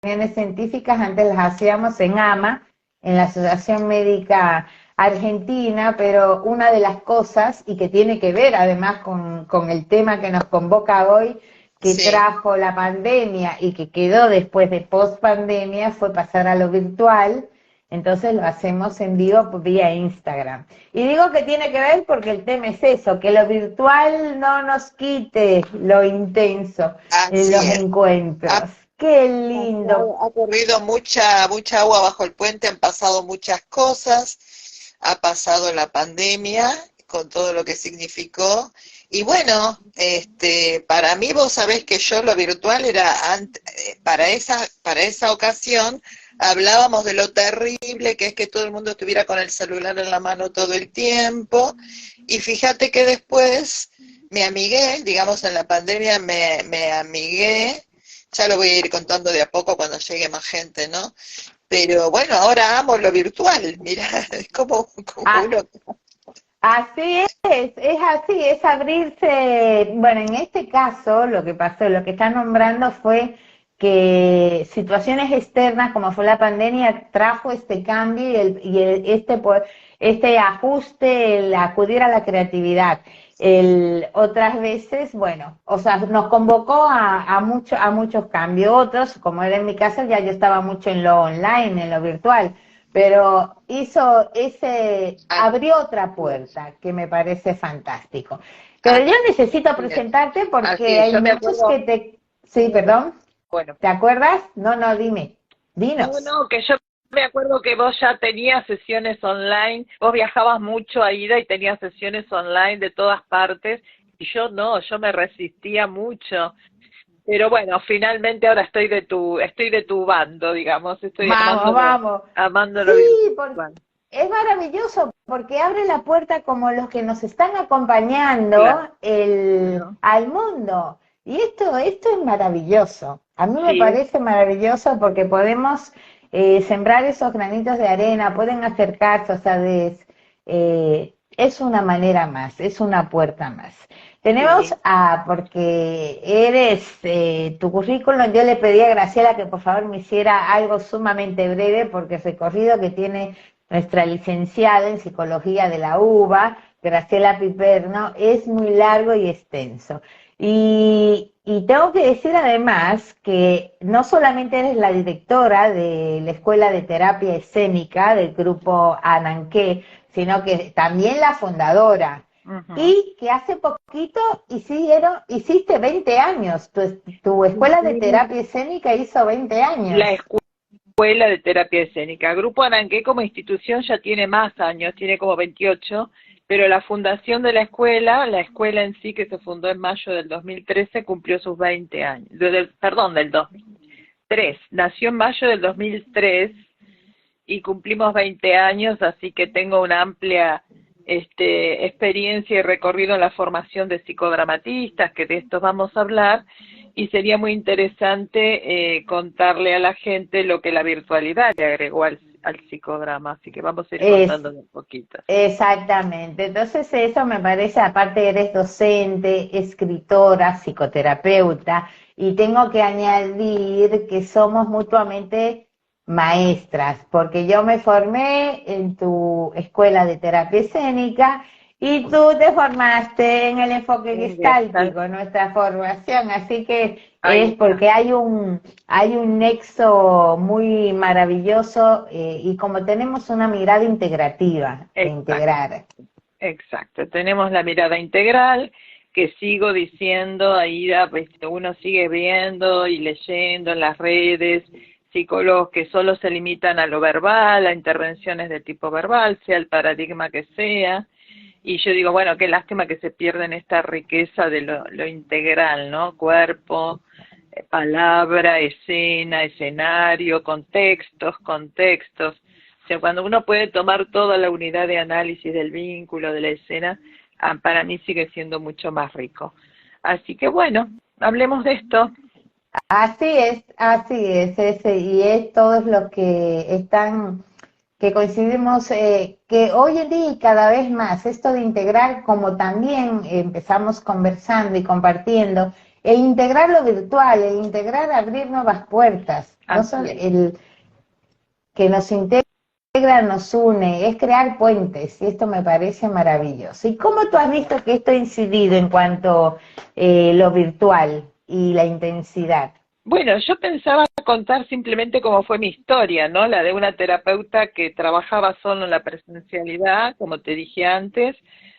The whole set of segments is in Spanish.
reuniones científicas antes las hacíamos en AMA, en la Asociación Médica Argentina, pero una de las cosas, y que tiene que ver además con el tema que nos convoca hoy, que Sí, trajo la pandemia y que quedó después de post-pandemia, fue pasar a lo virtual. Entonces lo hacemos en vivo vía Instagram. Y digo que tiene que ver porque el tema es eso, que lo virtual no nos quite lo intenso en así los es. Ha, encuentros. Qué lindo. ha corrido mucha agua bajo el puente, han pasado muchas cosas, ha pasado la pandemia con todo lo que significó. Y bueno, para mí vos sabés que yo lo virtual era, para esa ocasión, hablábamos de lo terrible que es que todo el mundo estuviera con el celular en la mano todo el tiempo. Y fíjate que después me amigué, digamos en la pandemia me amigué, ya lo voy a ir contando de a poco cuando llegue más gente, ¿no? Pero bueno, ahora amo lo virtual, mira, es como Ah, uno. así es así, es abrirse. Bueno, en este caso lo que pasó, lo que está nombrando fue que situaciones externas como fue la pandemia trajo este cambio este ajuste, el acudir a la creatividad. Otras veces, bueno, o sea, nos convocó a muchos cambios. Otros, como era en mi caso, ya yo estaba mucho en lo online, en lo virtual, pero abrió otra puerta que me parece fantástico. Pero yo necesito Así es, presentarte así porque es. hay Yo me muchos acuerdo, que sí, perdón, bueno, ¿te acuerdas? No, no, dime, No, dinos. no, que yo me acuerdo que vos ya tenías sesiones online, vos viajabas mucho a ida y tenías sesiones online de todas partes, y yo no, yo me resistía mucho. Pero bueno, finalmente ahora estoy de tu bando, digamos, estoy Vamos, vamos. amando lo Sí, virtual. es maravilloso porque abre la puerta como los que nos están acompañando Claro, claro. al mundo. Y esto es maravilloso. A mí me Sí, parece maravilloso porque podemos sembrar esos granitos de arena, pueden acercarse, o sea, es una manera más, es una puerta más. Tenemos sí. porque tu currículum, yo le pedí a Graciela que por favor me hiciera algo sumamente breve porque el recorrido que tiene nuestra licenciada en psicología de la UBA, Graciela Piperno, es muy largo y extenso. Y tengo que decir además que no solamente eres la directora de la Escuela de Terapia Escénica del grupo Ananqué, sino que también la fundadora. Ujú. Y que hace poquito hiciste 20 años, tu escuela de Sí, terapia escénica hizo 20 la años. escuela de terapia escénica. Grupo Ananqué como institución ya tiene más años, tiene como 28, pero la fundación de la escuela en sí que se fundó en mayo del 2013, cumplió sus 20 años, perdón, del 2003, nació en mayo del 2003 y cumplimos 20 años, así que tengo una amplia experiencia y recorrido en la formación de psicodramatistas, que de esto vamos a hablar, y sería muy interesante contarle a la gente lo que la virtualidad le agregó al psicodrama, así que vamos a ir Es, contando de poquitas. Exactamente. Entonces eso me parece, aparte eres docente, escritora, psicoterapeuta, y tengo que añadir que somos mutuamente maestras, porque yo me formé en tu escuela de terapia escénica y tú te formaste en el enfoque En Gestalt. gestáltico, en nuestra formación, así que Ahí es está. porque hay un nexo muy maravilloso y como tenemos una mirada integrativa de Exacto. integrar. Exacto, tenemos la mirada integral, que sigo diciendo, Aida, pues uno sigue viendo y leyendo en las redes psicólogos que solo se limitan a lo verbal, a intervenciones de tipo verbal, sea el paradigma que sea, y yo digo, bueno, qué lástima que se pierden esta riqueza de lo integral, ¿no? Cuerpo, palabra, escena, escenario, contextos. O sea, cuando uno puede tomar toda la unidad de análisis del vínculo, de la escena, para mí sigue siendo mucho más rico. Así que bueno, hablemos de esto. Así es, y es todos los que están, que coincidimos, que hoy en día y cada vez más, esto de integrar, como también empezamos conversando y compartiendo, el integrar lo virtual, el integrar abrir nuevas puertas. no son el que nos integra, nos une, es crear puentes, y esto me parece maravilloso. ¿Y cómo tú has visto que esto ha incidido en cuanto lo virtual y la intensidad? Bueno, yo pensaba contar simplemente cómo fue mi historia, ¿no? La de una terapeuta que trabajaba solo en la presencialidad, como te dije antes.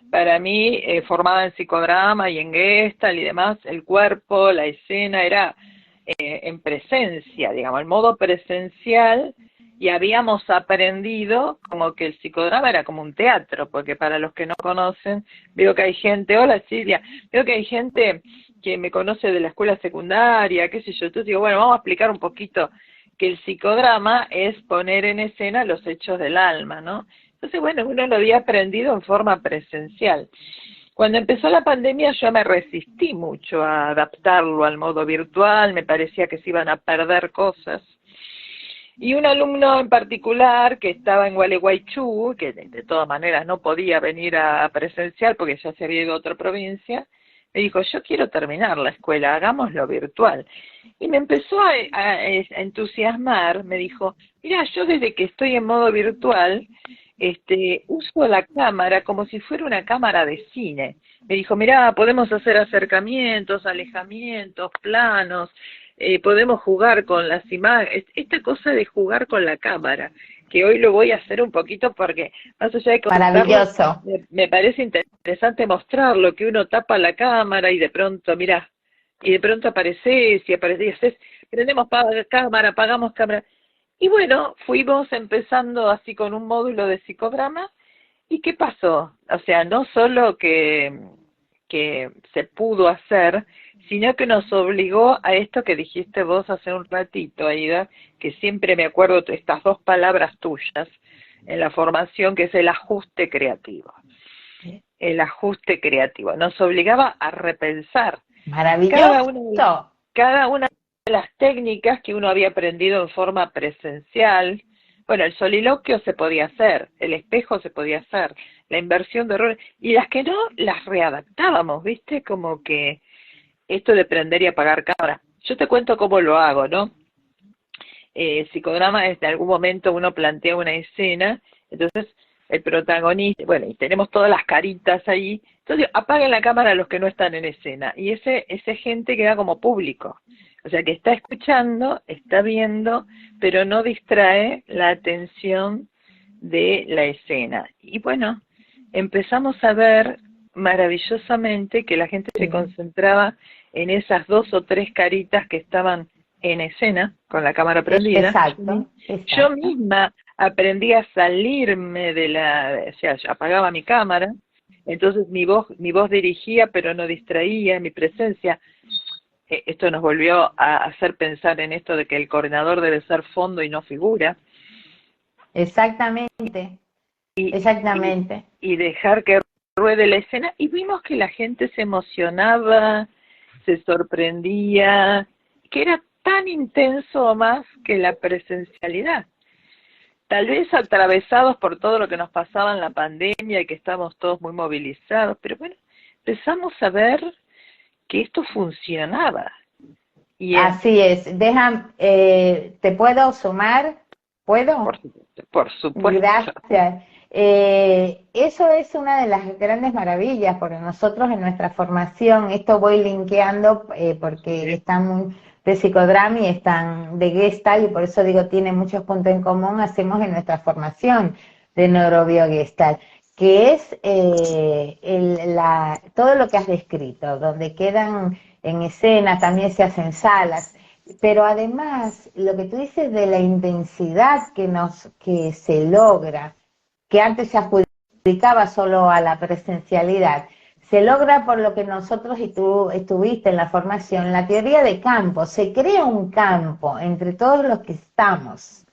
Para mí, formada en psicodrama y en Gestalt y demás, el cuerpo, la escena era en presencia, digamos, el modo presencial, y habíamos aprendido como que el psicodrama era como un teatro, porque para los que no conocen, veo que hay gente, hola Silvia, veo que hay gente que me conoce de la escuela secundaria, qué sé yo, entonces digo, bueno, vamos a explicar un poquito que el psicodrama es poner en escena los hechos del alma, ¿no? Entonces, bueno, uno lo había aprendido en forma presencial. Cuando empezó la pandemia yo me resistí mucho a adaptarlo al modo virtual, me parecía que se iban a perder cosas. Y un alumno en particular que estaba en Gualeguaychú, que de todas maneras no podía venir a presencial porque ya se había ido a otra provincia, me dijo, yo quiero terminar la escuela, hagámoslo virtual. Y me empezó a entusiasmar, me dijo, mira, yo desde que estoy en modo virtual, uso la cámara como si fuera una cámara de cine. Me dijo, mira, podemos hacer acercamientos, alejamientos, planos, podemos jugar con las imágenes, esta cosa de jugar con la cámara, que hoy lo voy a hacer un poquito porque, más allá de contarlo, Maravilloso. me parece interesante mostrarlo, que uno tapa la cámara y de pronto, mirá, y de pronto apareces y apareces, prendemos cámara, apagamos cámara. Y bueno, fuimos empezando así con un módulo de psicodrama, ¿y qué pasó? O sea, no solo que se pudo hacer, sino que nos obligó a esto que dijiste vos hace un ratito, Aida, que siempre me acuerdo de estas dos palabras tuyas en la formación, que es el ajuste creativo. El ajuste creativo. Nos obligaba a repensar Maravilloso. cada una de las técnicas que uno había aprendido en forma presencial. Bueno, el soliloquio se podía hacer, el espejo se podía hacer, la inversión de roles, y las que no, las readaptábamos, ¿viste? Como que esto de prender y apagar cámaras. Yo te cuento cómo lo hago, ¿no? Psicodrama es de algún momento uno plantea una escena, entonces el protagonista, bueno, y tenemos todas las caritas ahí, entonces apaguen la cámara a los que no están en escena, y ese gente queda como público, o sea que está escuchando, está viendo, pero no distrae la atención de la escena. Y bueno, empezamos a ver maravillosamente que la gente se concentraba en esas 2 o 3 caritas que estaban en escena, con la cámara prendida. Exacto. Yo misma aprendí a salirme o sea, apagaba mi cámara, entonces mi voz dirigía pero no distraía, mi presencia. Esto nos volvió a hacer pensar en esto de que el coordinador debe ser fondo y no figura. Exactamente. Exactamente. Y dejar que ruede la escena, y vimos que la gente se emocionaba, se sorprendía, que era tan intenso o más que la presencialidad. Tal vez atravesados por todo lo que nos pasaba en la pandemia y que estamos todos muy movilizados, pero bueno, empezamos a ver que esto funcionaba. Y así es. ¿Te puedo sumar? ¿Puedo? Por supuesto. Gracias. Eso es una de las grandes maravillas, porque nosotros en nuestra formación, esto voy linkeando porque están de psicodrama y están de Gestalt, y por eso digo, tiene muchos puntos en común, hacemos en nuestra formación de neurobiogestalt, que es todo lo que has descrito, donde quedan en escena, también se hacen salas, pero además lo que tú dices de la intensidad que se logra, que antes se adjudicaba solo a la presencialidad, se logra por lo que nosotros, y tú estuviste en la formación, la teoría de campo. Se crea un campo entre todos los que estamos,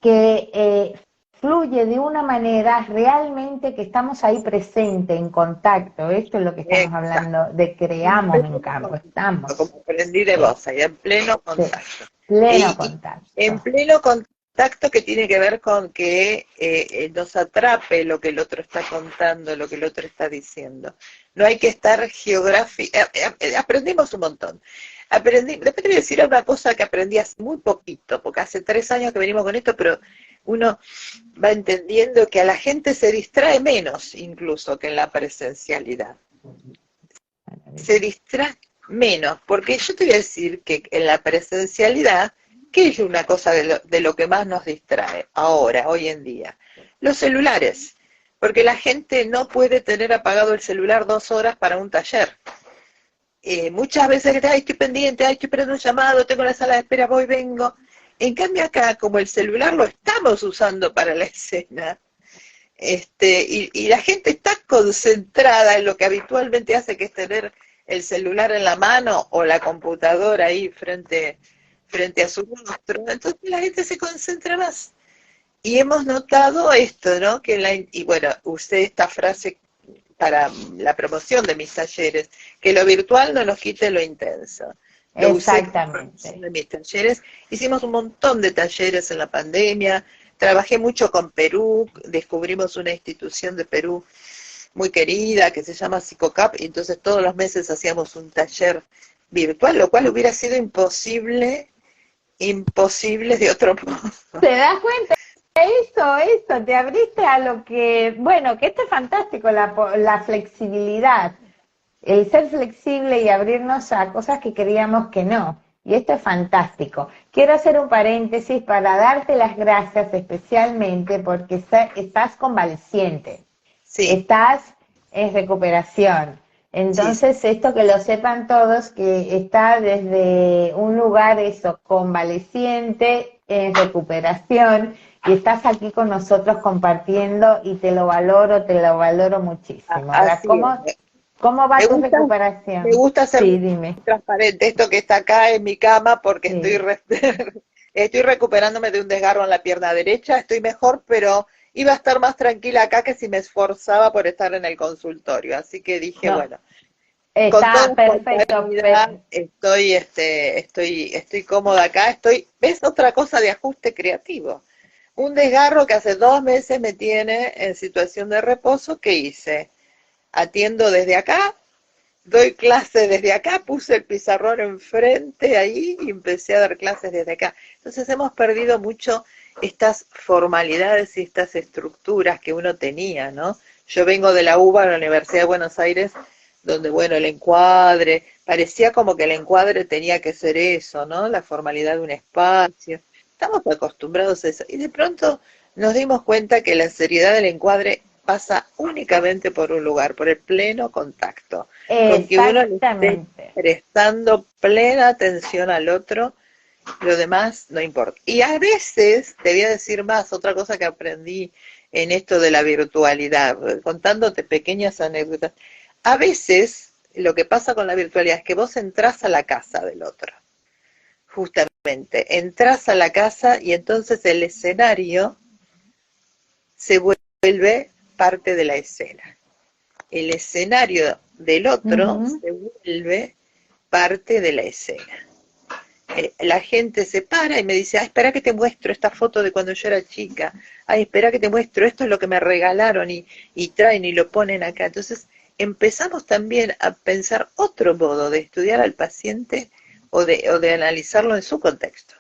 que fluye de una manera realmente que estamos ahí presentes, en contacto. Esto es lo que estamos hablando, de creamos un campo, estamos. Como aprendí de vos, ahí en pleno contacto. Pleno contacto. En pleno contacto, que tiene que ver con que nos atrape lo que el otro está contando, lo que el otro está diciendo. No hay que estar aprendimos un montón. aprendí, después te voy a decir una cosa que aprendí hace muy poquito, porque hace 3 años que venimos con esto, pero uno va entendiendo que a la gente se distrae menos incluso que en la presencialidad. Se distrae menos, porque yo te voy a decir que en la presencialidad, ¿qué es una cosa de lo que más nos distrae ahora, hoy en día? Los celulares, porque la gente no puede tener apagado el celular 2 horas para un taller. Muchas veces, ay, estoy pendiente, ay, estoy esperando un llamado, tengo la sala de espera, voy, vengo. En cambio acá, como el celular lo estamos usando para la escena, y la gente está concentrada en lo que habitualmente hace, que es tener el celular en la mano o la computadora ahí frente a su rostro, entonces la gente se concentra más. Y hemos notado esto, ¿no? Y bueno, usé esta frase para la promoción de mis talleres, que lo virtual no nos quite lo intenso. Lo Exactamente. usé de mis talleres. Hicimos un montón de talleres en la pandemia, trabajé mucho con Perú, descubrimos una institución de Perú muy querida que se llama Psicocap, y entonces todos los meses hacíamos un taller virtual, lo cual hubiera sido imposible de otro modo. ¿Te das cuenta? Eso, te abriste a lo que, bueno, que esto es fantástico, la flexibilidad, el ser flexible y abrirnos a cosas que creíamos que no. Y esto es fantástico. Quiero hacer un paréntesis para darte las gracias especialmente porque estás convaleciente. Sí. Estás en recuperación. Entonces, sí, esto que lo sepan todos, que está desde un lugar convaleciente, en recuperación, y estás aquí con nosotros compartiendo y te lo valoro muchísimo. Ahora, ¿cómo va tu recuperación? Me gusta ser dime. Transparente. Esto que está acá en mi cama porque estoy recuperándome de un desgarro en la pierna derecha, estoy mejor, pero iba a estar más tranquila acá que si me esforzaba por estar en el consultorio. Así que dije, bueno, está perfecto. Estoy cómoda acá. ¿Ves? Otra cosa de ajuste creativo. Un desgarro que hace 2 meses me tiene en situación de reposo. ¿Qué hice? Atiendo desde acá, doy clases desde acá, puse el pizarrón enfrente ahí y empecé a dar clases desde acá. Entonces hemos perdido mucho estas formalidades y estas estructuras que uno tenía, ¿no? Yo vengo de la UBA, de la Universidad de Buenos Aires, donde, bueno, el encuadre, parecía como que el encuadre tenía que ser eso, ¿no? La formalidad de un espacio. Estamos acostumbrados a eso. Y de pronto nos dimos cuenta que la seriedad del encuadre pasa únicamente por un lugar, por el pleno contacto. Con que uno le esté prestando plena atención al otro, lo demás no importa. Y a veces, te voy a decir más, otra cosa que aprendí en esto de la virtualidad, contándote pequeñas anécdotas. A veces, lo que pasa con la virtualidad es que vos entrás a la casa del otro. Justamente, entras a la casa y entonces el escenario se vuelve parte de la escena. El escenario del otro se vuelve parte de la escena. La gente se para y me dice, espera que te muestro esta foto de cuando yo era chica, espera que te muestro, esto es lo que me regalaron, y traen y lo ponen acá. Entonces empezamos también a pensar otro modo de estudiar al paciente o de analizarlo en su contexto.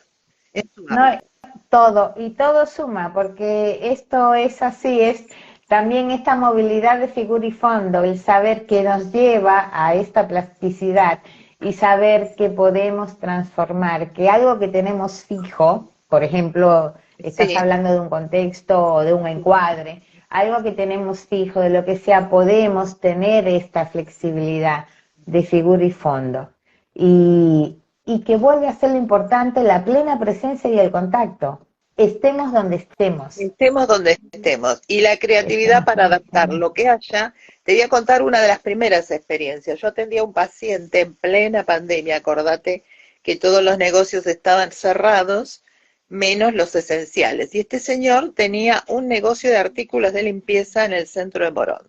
Todo suma, porque esto es así, es también esta movilidad de figura y fondo, el saber que nos lleva a esta plasticidad y saber que podemos transformar, que algo que tenemos fijo, por ejemplo, estás hablando de un contexto o de un encuadre, algo que tenemos fijo, de lo que sea, podemos tener esta flexibilidad de figura y fondo. Y que vuelve a ser lo importante, la plena presencia y el contacto. Estemos donde estemos. Estemos donde estemos. Y la creatividad para adaptar lo que haya. Te voy a contar una de las primeras experiencias. Yo atendía a un paciente en plena pandemia, acordate que todos los negocios estaban cerrados, menos los esenciales. Y este señor tenía un negocio de artículos de limpieza en el centro de Morón.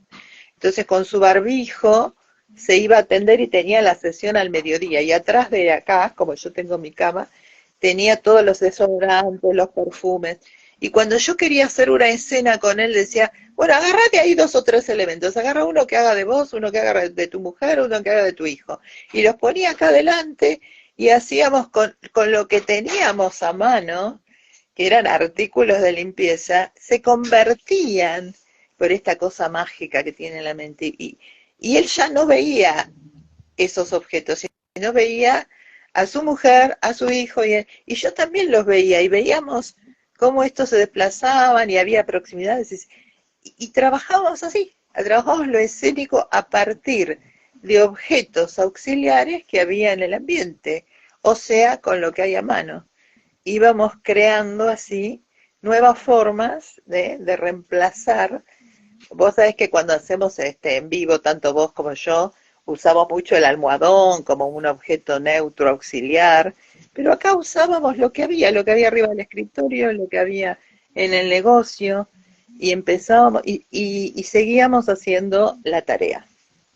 Entonces con su barbijo se iba a atender y tenía la sesión al mediodía. Y atrás de acá, como yo tengo mi cama, tenía todos los desodorantes, los perfumes. Y cuando yo quería hacer una escena con él, decía, bueno, agárrate ahí 2 o 3 elementos. Agarra uno que haga de vos, uno que haga de tu mujer, uno que haga de tu hijo. Y los ponía acá adelante y hacíamos con lo que teníamos a mano, que eran artículos de limpieza, se convertían por esta cosa mágica que tiene la mente. Y él ya no veía esos objetos, sino veía a su mujer, a su hijo, y yo también los veía, y veíamos cómo estos se desplazaban y había proximidades, y trabajábamos así, trabajábamos lo escénico a partir de objetos auxiliares que había en el ambiente, o sea, con lo que hay a mano. Íbamos creando así nuevas formas de reemplazar. Vos sabés que cuando hacemos en vivo, tanto vos como yo, usamos mucho el almohadón como un objeto neutro auxiliar, pero acá usábamos lo que había arriba del escritorio, lo que había en el negocio, y empezábamos y seguíamos haciendo la tarea.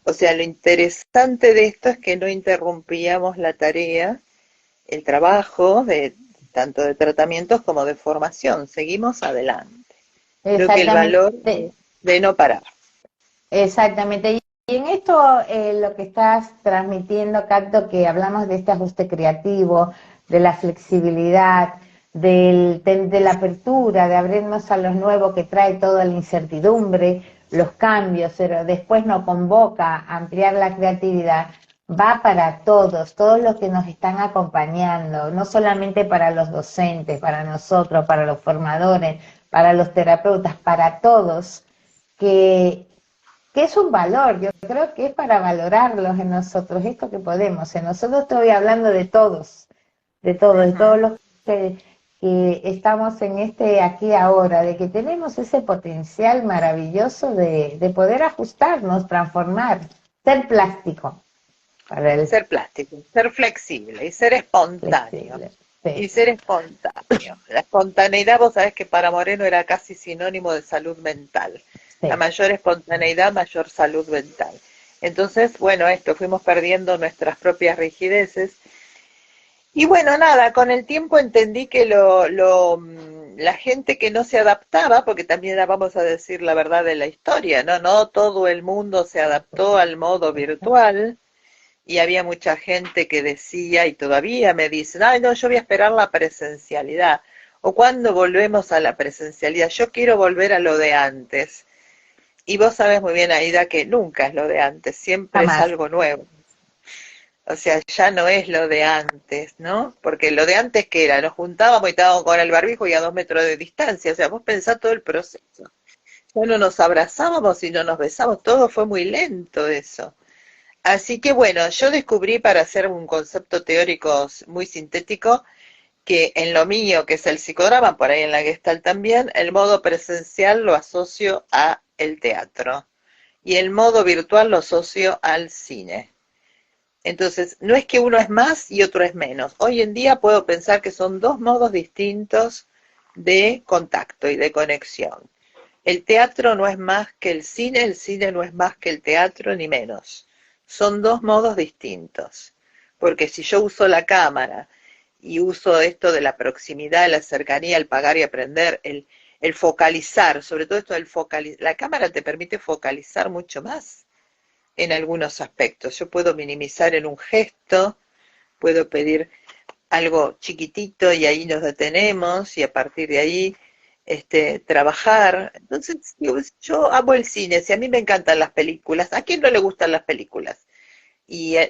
O sea, lo interesante de esto es que no interrumpíamos la tarea, el trabajo, tanto de tratamientos como de formación, seguimos adelante. Creo que el valor de no parar. Exactamente. Y en esto lo que estás transmitiendo, Cacto, que hablamos de este ajuste creativo, de la flexibilidad, de la apertura, de abrirnos a lo nuevo que trae toda la incertidumbre, los cambios, pero después nos convoca a ampliar la creatividad, va para todos los que nos están acompañando, no solamente para los docentes, para nosotros, para los formadores, para los terapeutas, para todos, que es un valor. Yo creo que es para valorarlos en nosotros, esto que podemos. En nosotros estoy hablando de todos los que estamos en este aquí ahora, de que tenemos ese potencial maravilloso de poder ajustarnos, transformar, ser plástico. Ser plástico, ser flexible y ser espontáneo. Sí. Y ser espontáneo. La espontaneidad, vos sabés que para Moreno era casi sinónimo de salud mental. Sí. La mayor espontaneidad, mayor salud mental. Entonces, bueno, fuimos perdiendo nuestras propias rigideces. Y bueno, nada, con el tiempo entendí que la gente que no se adaptaba, porque también vamos a decir la verdad de la historia, no todo el mundo se adaptó al modo virtual, y había mucha gente que decía, y todavía me dicen, ay no, yo voy a esperar la presencialidad, o cuando volvemos a la presencialidad, yo quiero volver a lo de antes. Y vos sabés muy bien, Aida, que nunca es lo de antes, siempre jamás. Es algo nuevo. O sea, ya no es lo de antes, ¿no? Porque lo de antes, ¿qué era? Nos juntábamos y estábamos con el barbijo y a 2 metros de distancia. O sea, vos pensás todo el proceso. Ya no nos abrazábamos y no nos besamos, todo fue muy lento eso. Así que bueno, yo descubrí, para hacer un concepto teórico muy sintético, que en lo mío, que es el psicodrama, por ahí en la Gestalt también, el modo presencial lo asocio a el teatro y el modo virtual lo asocio al cine. Entonces, no es que uno es más y otro es menos. Hoy en día puedo pensar que son 2 modos distintos de contacto y de conexión. El teatro no es más que el cine no es más que el teatro, ni menos. Son 2 modos distintos. Porque si yo uso la cámara y uso esto de la proximidad, la cercanía, el pagar y aprender, el focalizar, sobre todo esto del focalizar, la cámara te permite focalizar mucho más en algunos aspectos. Yo puedo minimizar en un gesto, puedo pedir algo chiquitito y ahí nos detenemos y a partir de ahí trabajar. Entonces, yo amo el cine, si a mí me encantan las películas, ¿a quién no le gustan las películas? No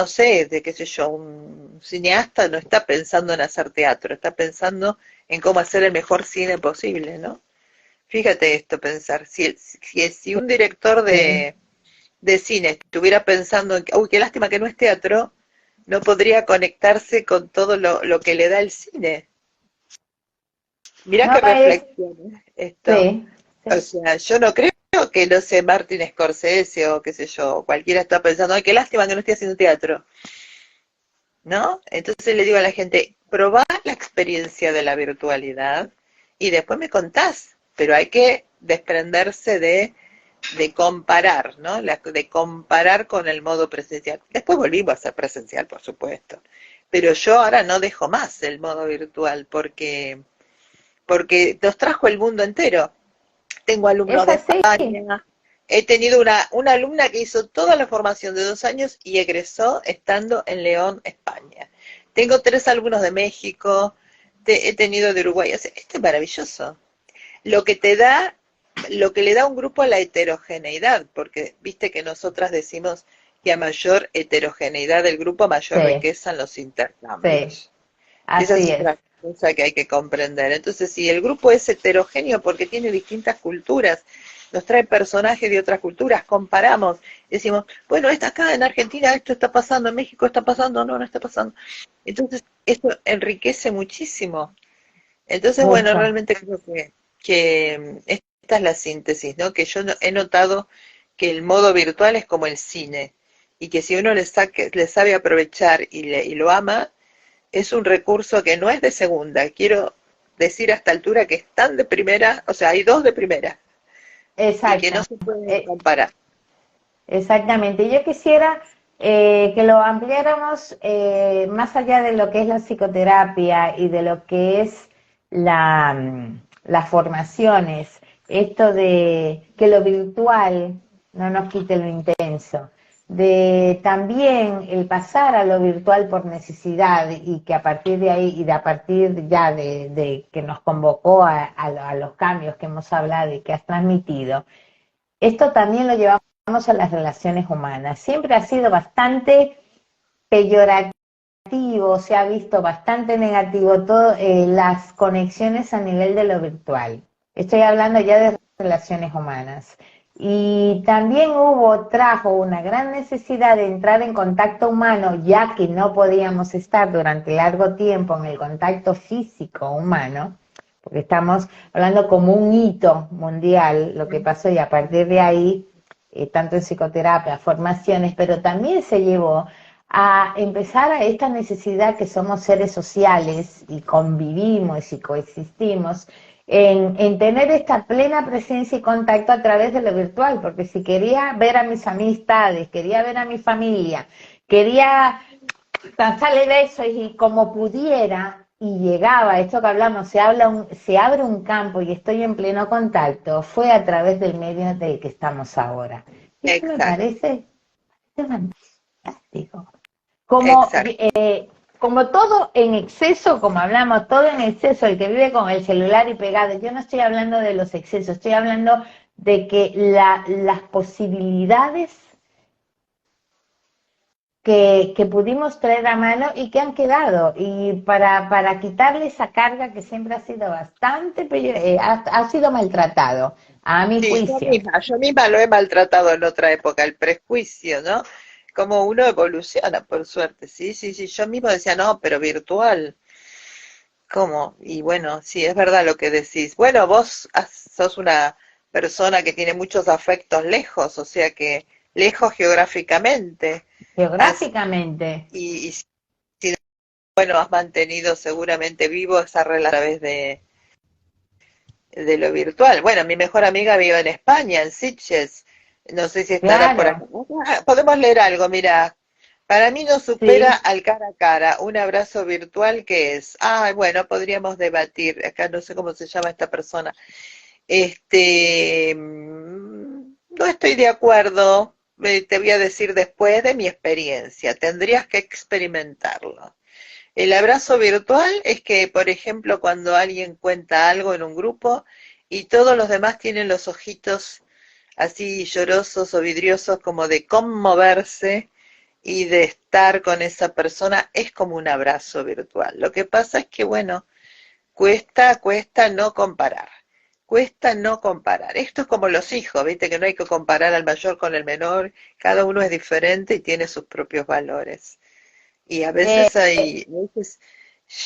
sé, de qué sé yo, un cineasta no está pensando en hacer teatro, está pensando en cómo hacer el mejor cine posible, ¿no? Fíjate esto, pensar, si un director de cine estuviera pensando en que, uy, qué lástima que no es teatro, no podría conectarse con todo lo que le da el cine. Mirá no, qué reflexión esto. Sí, sí. O sea, yo no creo que, no sé, Martin Scorsese o qué sé yo, cualquiera está pensando, ay, qué lástima que no esté haciendo teatro. ¿No? Entonces le digo a la gente, probá la experiencia de la virtualidad y después me contás, pero hay que desprenderse de comparar, ¿no? De comparar con el modo presencial. Después volvimos a ser presencial, por supuesto. Pero yo ahora no dejo más el modo virtual porque nos trajo el mundo entero. Tengo alumnos de España, He tenido una alumna que hizo toda la formación de 2 años y egresó estando en León, España. Tengo 3 alumnos de México, he tenido de Uruguay. O sea, esto es maravilloso. Lo que te da, lo que le da a un grupo a la heterogeneidad, porque viste que nosotras decimos que a mayor heterogeneidad del grupo, mayor Sí, riqueza en los sí, intercambios. Esa es así es. otra cosa que hay que comprender. Entonces, si el grupo es heterogéneo porque tiene distintas culturas, nos trae personajes de otras culturas, comparamos, decimos, bueno, acá en Argentina esto está pasando, en México está pasando, no, no está pasando. Entonces, esto enriquece muchísimo. Entonces, bueno, Mucho. realmente creo que esta es la síntesis, ¿no? Que yo he notado que el modo virtual es como el cine, y que si uno le sabe aprovechar y lo ama, es un recurso que no es de segunda. Quiero decir a esta altura que están de primera, o sea, hay 2 de primera, y que no Exacto. se pueden Eh, comparar. Exactamente. Yo quisiera que lo ampliáramos más allá de lo que es la psicoterapia y de lo que es las formaciones, esto de que lo virtual no nos quite lo intenso, de también el pasar a lo virtual por necesidad y que a partir de ahí y de a partir ya de que nos convocó a los cambios que hemos hablado y que has transmitido, esto también lo llevamos a las relaciones humanas. Siempre ha sido bastante peyorativo, se ha visto bastante negativo todas las conexiones a nivel de lo virtual. Estoy hablando ya de relaciones humanas. Y también trajo una gran necesidad de entrar en contacto humano, ya que no podíamos estar durante largo tiempo en el contacto físico humano, porque estamos hablando como un hito mundial, lo que pasó, y a partir de ahí, tanto en psicoterapia, formaciones, pero también se llevó a empezar a esta necesidad que somos seres sociales y convivimos y coexistimos, en tener esta plena presencia y contacto a través de lo virtual, porque si quería ver a mis amistades, quería ver a mi familia, quería lanzarle besos y como pudiera, y llegaba, esto que hablamos, se abre un campo y estoy en pleno contacto, fue a través del medio del que estamos ahora. Eso me Exacto, parece fantástico. Como, exacto. como todo en exceso, como hablamos, todo en exceso, el que vive con el celular y pegado, yo no estoy hablando de los excesos, estoy hablando de que las posibilidades que pudimos traer a mano y que han quedado, y para quitarle esa carga que siempre ha sido bastante, ha sido maltratado, a mi Sí, juicio. yo misma lo he maltratado en otra época, el prejuicio, ¿no? Como uno evoluciona, por suerte. Sí, sí, sí, yo mismo decía, no, pero virtual. ¿Cómo? Y bueno, sí, es verdad lo que decís. Bueno, vos sos una persona que tiene muchos afectos lejos, o sea que lejos geográficamente. Has, Geográficamente, y si, bueno, has mantenido seguramente vivo esa relación a través de lo virtual. Bueno, mi mejor amiga vive en España, en Sitges. No sé si estará por acá. claro, Podemos leer algo, mira. Para mí no supera sí. al cara a cara. Un abrazo virtual, ¿qué es? Ah, bueno, podríamos debatir. Acá no sé cómo se llama esta persona. No estoy de acuerdo. Te voy a decir después de mi experiencia. Tendrías que experimentarlo. El abrazo virtual es que, por ejemplo, cuando alguien cuenta algo en un grupo y todos los demás tienen los ojitos así llorosos o vidriosos como de conmoverse y de estar con esa persona, es como un abrazo virtual. Lo que pasa es que, bueno, cuesta no comparar. Cuesta no comparar. Esto es como los hijos, viste que no hay que comparar al mayor con el menor, cada uno es diferente y tiene sus propios valores. Y Eh, a veces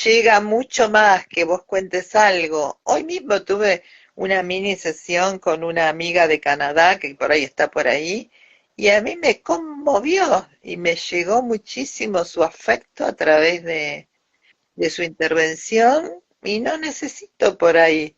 llega mucho más que vos cuentes algo. Hoy mismo tuve una mini sesión con una amiga de Canadá que por ahí está por ahí, y a mí me conmovió y me llegó muchísimo su afecto a través de su intervención, y no necesito por ahí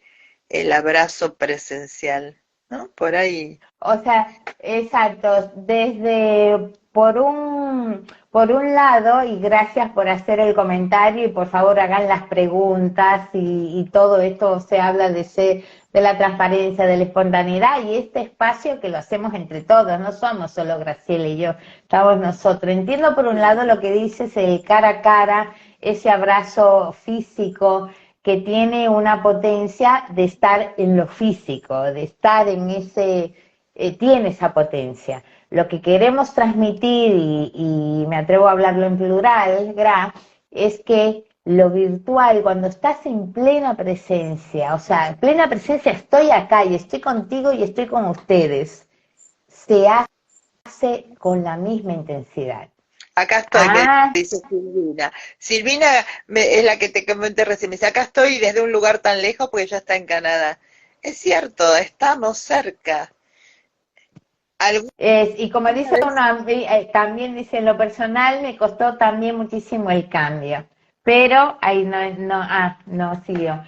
el abrazo presencial, ¿no? Por ahí. O sea, exacto, desde por un lado, y gracias por hacer el comentario y por favor hagan las preguntas y todo esto se habla de la transparencia, de la espontaneidad y este espacio que lo hacemos entre todos, no somos solo Graciela y yo, estamos nosotros. Entiendo por un lado lo que dices, el cara a cara, ese abrazo físico que tiene una potencia de estar en lo físico, de estar en ese, tiene esa potencia. Lo que queremos transmitir, y me atrevo a hablarlo en plural, Gra, es que lo virtual, cuando estás en plena presencia, o sea, en plena presencia estoy acá y estoy contigo y estoy con ustedes, se hace con la misma intensidad. Acá estoy, me dice Silvina. Silvina es la que te comenté recién. Me dice, acá estoy desde un lugar tan lejos porque ella está en Canadá. Es cierto, estamos cerca. Y como dice también dice, en lo personal me costó también muchísimo el cambio. Pero ahí no siguió.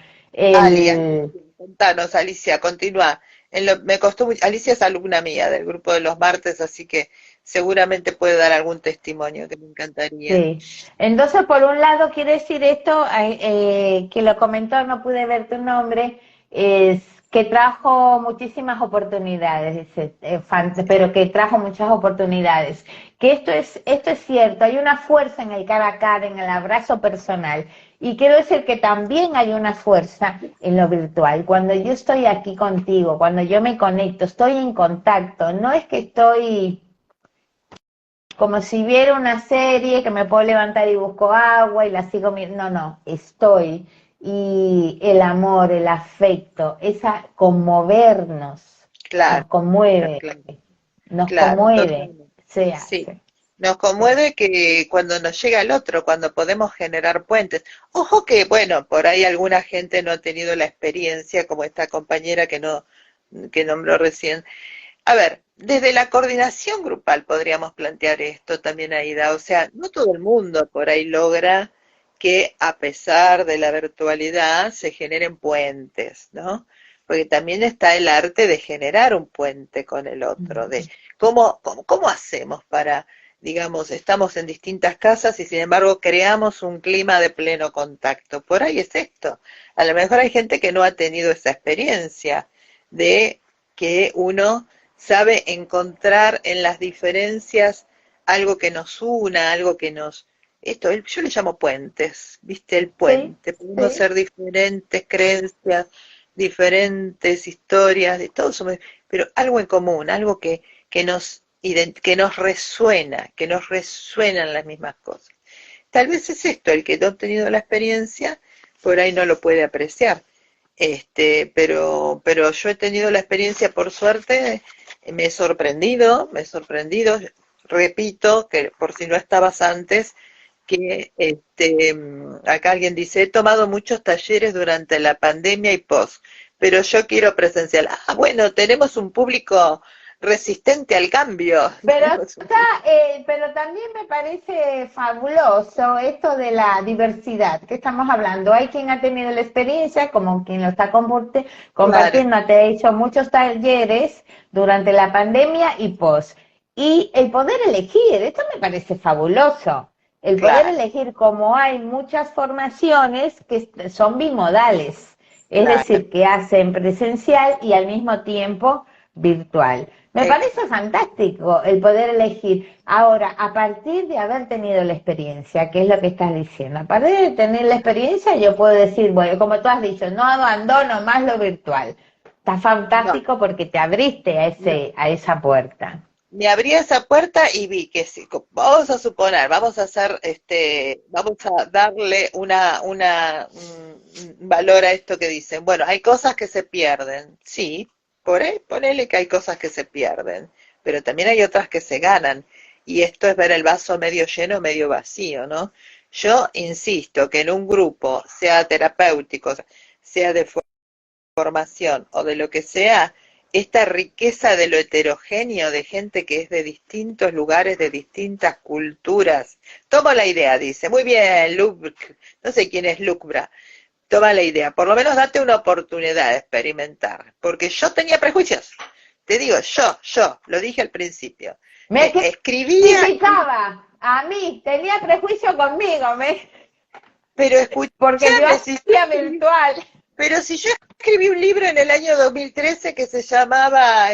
Contanos, Alicia, continúa. Me costó mucho. Alicia es alumna mía del grupo de los martes, así que seguramente puede dar algún testimonio que me encantaría. Sí. Entonces, por un lado, quiere decir esto, que lo comentó, no pude ver tu nombre, es que trajo muchísimas oportunidades, dice, pero que trajo muchas oportunidades. Que esto es cierto, hay una fuerza en el cara a cara, en el abrazo personal. Y quiero decir que también hay una fuerza en lo virtual. Cuando yo estoy aquí contigo, cuando yo me conecto, estoy en contacto, no es que estoy como si viera una serie que me puedo levantar y busco agua y la sigo mirando. No, estoy. Y el amor, el afecto, esa conmovernos, claro, nos conmueve, claro, nos claro, conmueve, se sí. hace. Nos conmueve que cuando nos llega el otro, cuando podemos generar puentes. Ojo que, bueno, por ahí alguna gente no ha tenido la experiencia, como esta compañera que nombró recién. A ver, desde la coordinación grupal podríamos plantear esto también, Aida. O sea, no todo el mundo por ahí logra que a pesar de la virtualidad se generen puentes, ¿no? Porque también está el arte de generar un puente con el otro, de cómo hacemos para, digamos, estamos en distintas casas y sin embargo creamos un clima de pleno contacto. Por ahí es esto. A lo mejor hay gente que no ha tenido esa experiencia de que uno sabe encontrar en las diferencias algo que nos una, algo que nos... yo le llamo puentes, ¿viste? El puente. Podemos ser diferentes creencias, diferentes historias, de todo somos, pero algo en común, algo que nos resuenan las mismas cosas. Tal vez es esto, el que no ha tenido la experiencia, por ahí no lo puede apreciar. Pero yo he tenido la experiencia, por suerte, me he sorprendido, repito, que por si no estabas antes, que acá alguien dice, he tomado muchos talleres durante la pandemia y post, pero yo quiero presencial. Ah, bueno, tenemos un público resistente al cambio. Pero también me parece fabuloso esto de la diversidad que estamos hablando. Hay quien ha tenido la experiencia, como quien lo está compartiendo, te ha hecho muchos talleres durante la pandemia y post. Y el poder elegir, esto me parece fabuloso. El poder elegir, como hay muchas formaciones que son bimodales, es decir, que hacen presencial y al mismo tiempo virtual. Me parece fantástico el poder elegir. Ahora, a partir de haber tenido la experiencia, ¿qué es lo que estás diciendo? A partir de tener la experiencia, yo puedo decir, bueno, como tú has dicho, no abandono más lo virtual. Está fantástico porque te abriste a esa puerta. Me abrí esa puerta y vi que sí, vamos a suponer, vamos a hacer, vamos a darle un valor a esto que dicen. Bueno, hay cosas que se pierden, sí, ponele que hay cosas que se pierden, pero también hay otras que se ganan. Y esto es ver el vaso medio lleno o medio vacío, ¿no? Yo insisto que en un grupo, sea terapéutico, sea de formación o de lo que sea, esta riqueza de lo heterogéneo, de gente que es de distintos lugares, de distintas culturas. Tomo la idea, dice. Muy bien, Luke, no sé quién es Lucbra. Toma la idea. Por lo menos date una oportunidad de experimentar. Porque yo tenía prejuicios. Te digo, yo, lo dije al principio. Me escribía, criticaba a mí, tenía prejuicio conmigo, pero porque yo escúchame, hacía virtual. pero si yo escribí un libro en el año 2013 que se llamaba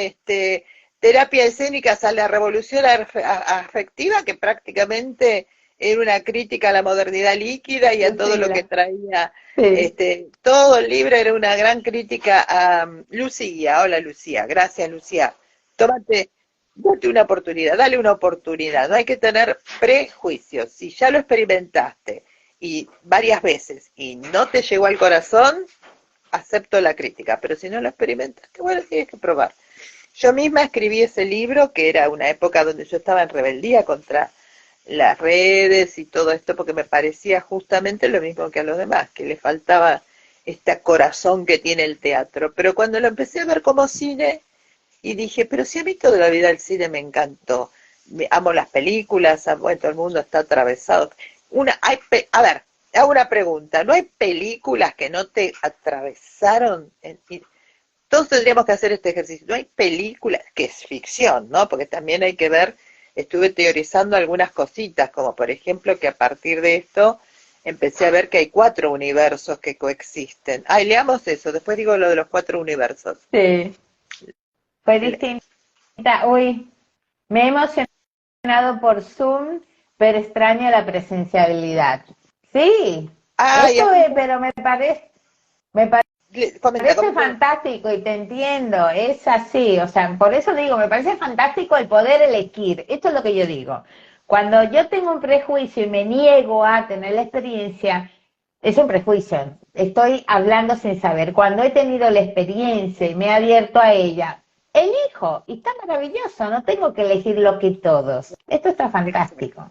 Terapia escénicas a la revolución afectiva, que prácticamente era una crítica a la modernidad líquida y a todo lo que traía, Sí. todo el libro era una gran crítica a Lucía. Hola Lucía, gracias Lucía. Tómate, date una oportunidad, dale una oportunidad, no hay que tener prejuicios. Si ya lo experimentaste y varias veces y no te llegó al corazón, acepto la crítica, pero si no lo experimentaste, bueno, tienes que probar. Yo misma escribí ese libro, que era una época donde yo estaba en rebeldía contra las redes y todo esto, porque me parecía justamente lo mismo que a los demás, que le faltaba este corazón que tiene el teatro. Pero cuando lo empecé a ver como cine, y dije, pero si a mí toda la vida el cine me encantó, amo las películas, bueno, todo el mundo está atravesado. A ver, hago una pregunta, ¿no hay películas que no te atravesaron? Todos tendríamos que hacer este ejercicio. No hay películas, que es ficción, ¿no? Porque también hay que ver, estuve teorizando algunas cositas, como por ejemplo que a partir de esto empecé a ver que hay 4 universos que coexisten. Ay, leamos eso, después digo lo de los 4 universos. Sí. Fue distinta. Uy, me he emocionado por Zoom, pero extraño la presenciabilidad. Sí, Ay, eso es, pero me comenta, parece fantástico y te entiendo, es así, o sea, por eso digo, me parece fantástico el poder elegir, esto es lo que yo digo. Cuando yo tengo un prejuicio y me niego a tener la experiencia, es un prejuicio, estoy hablando sin saber. Cuando he tenido la experiencia y me he abierto a ella, elijo, y está maravilloso, no tengo que elegir lo que todos. Esto está fantástico.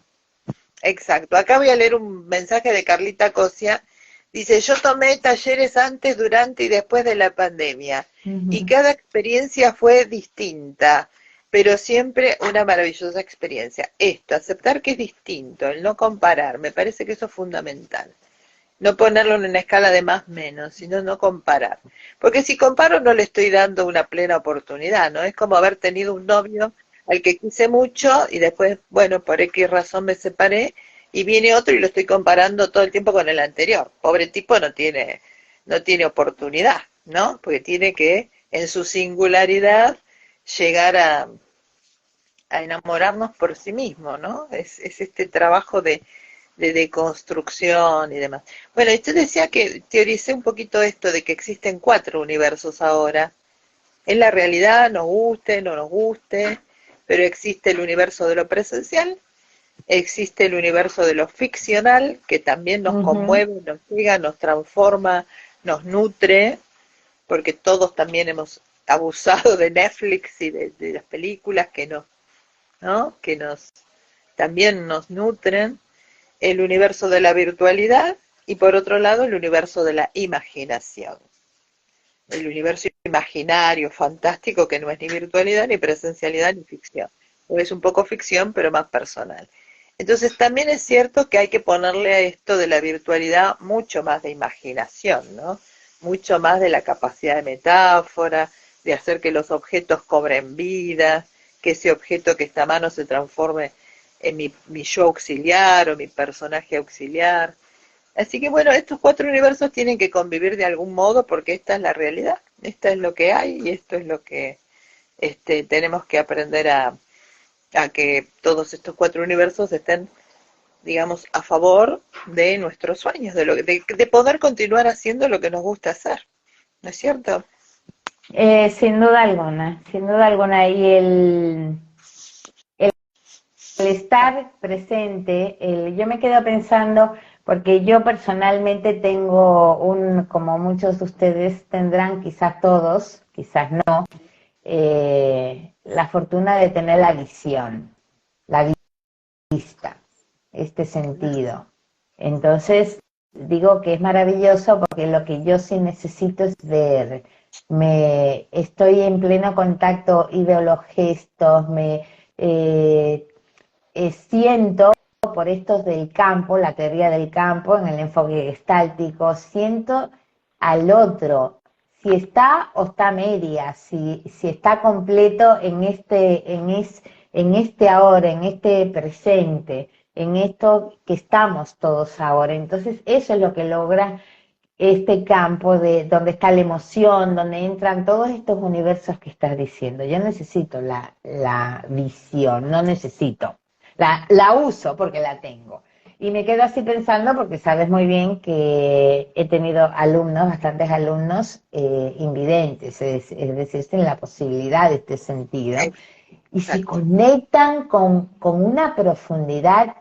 Exacto. Acá voy a leer un mensaje de Carlita Cosia. Dice, yo tomé talleres antes, durante y después de la pandemia. Y cada experiencia fue distinta, pero siempre una maravillosa experiencia. Esto, aceptar que es distinto, el no comparar, me parece que eso es fundamental. No ponerlo en una escala de más menos, sino no comparar. Porque si comparo no le estoy dando una plena oportunidad, ¿no? Es como haber tenido un novio al que quise mucho y después, bueno, por X razón me separé y viene otro y lo estoy comparando todo el tiempo con el anterior. Pobre tipo no tiene oportunidad, ¿no? Porque tiene que, en su singularidad, llegar a enamorarnos por sí mismo, ¿no? Es este trabajo de deconstrucción y demás. Bueno, y usted decía que teoricé un poquito esto de que existen 4 universos ahora. En la realidad, nos guste, no nos guste, pero existe el universo de lo presencial, existe el universo de lo ficcional, que también nos conmueve, nos llega, nos transforma, nos nutre, porque todos también hemos abusado de Netflix y de las películas que ¿no? Que también nos nutren, el universo de la virtualidad y por otro lado el universo de la imaginación. El universo imaginario, fantástico, que no es ni virtualidad, ni presencialidad, ni ficción. O es un poco ficción, pero más personal. Entonces también es cierto que hay que ponerle a esto de la virtualidad mucho más de imaginación, ¿no? Mucho más de la capacidad de metáfora, de hacer que los objetos cobren vida, que ese objeto que está a mano se transforme en mi yo auxiliar o mi personaje auxiliar. Así que bueno, estos 4 universos tienen que convivir de algún modo porque esta es la realidad, esta es lo que hay y esto es lo que tenemos que aprender a que todos estos 4 universos estén, digamos, a favor de nuestros sueños, de poder continuar haciendo lo que nos gusta hacer, ¿no es cierto? Sin duda alguna, sin duda alguna. Y el estar presente, yo me quedo pensando, porque yo personalmente tengo como muchos de ustedes tendrán, quizás todos, quizás no, la fortuna de tener la visión, la vista, este sentido. Entonces, digo que es maravilloso porque lo que yo sí necesito es ver. Estoy en pleno contacto y veo los gestos, eh, siento por estos del campo, la teoría del campo, en el enfoque gestáltico, siento al otro, si está o está media, si está completo en este ahora, en este presente, en esto que estamos todos ahora. Entonces eso es lo que logra este campo de donde está la emoción, donde entran todos estos universos que estás diciendo. Yo necesito la visión, no necesito, la uso porque la tengo. Y me quedo así pensando porque sabes muy bien que he tenido alumnos, bastantes alumnos invidentes, es decir, tienen la posibilidad de este sentido, y se Exacto. conectan con una profundidad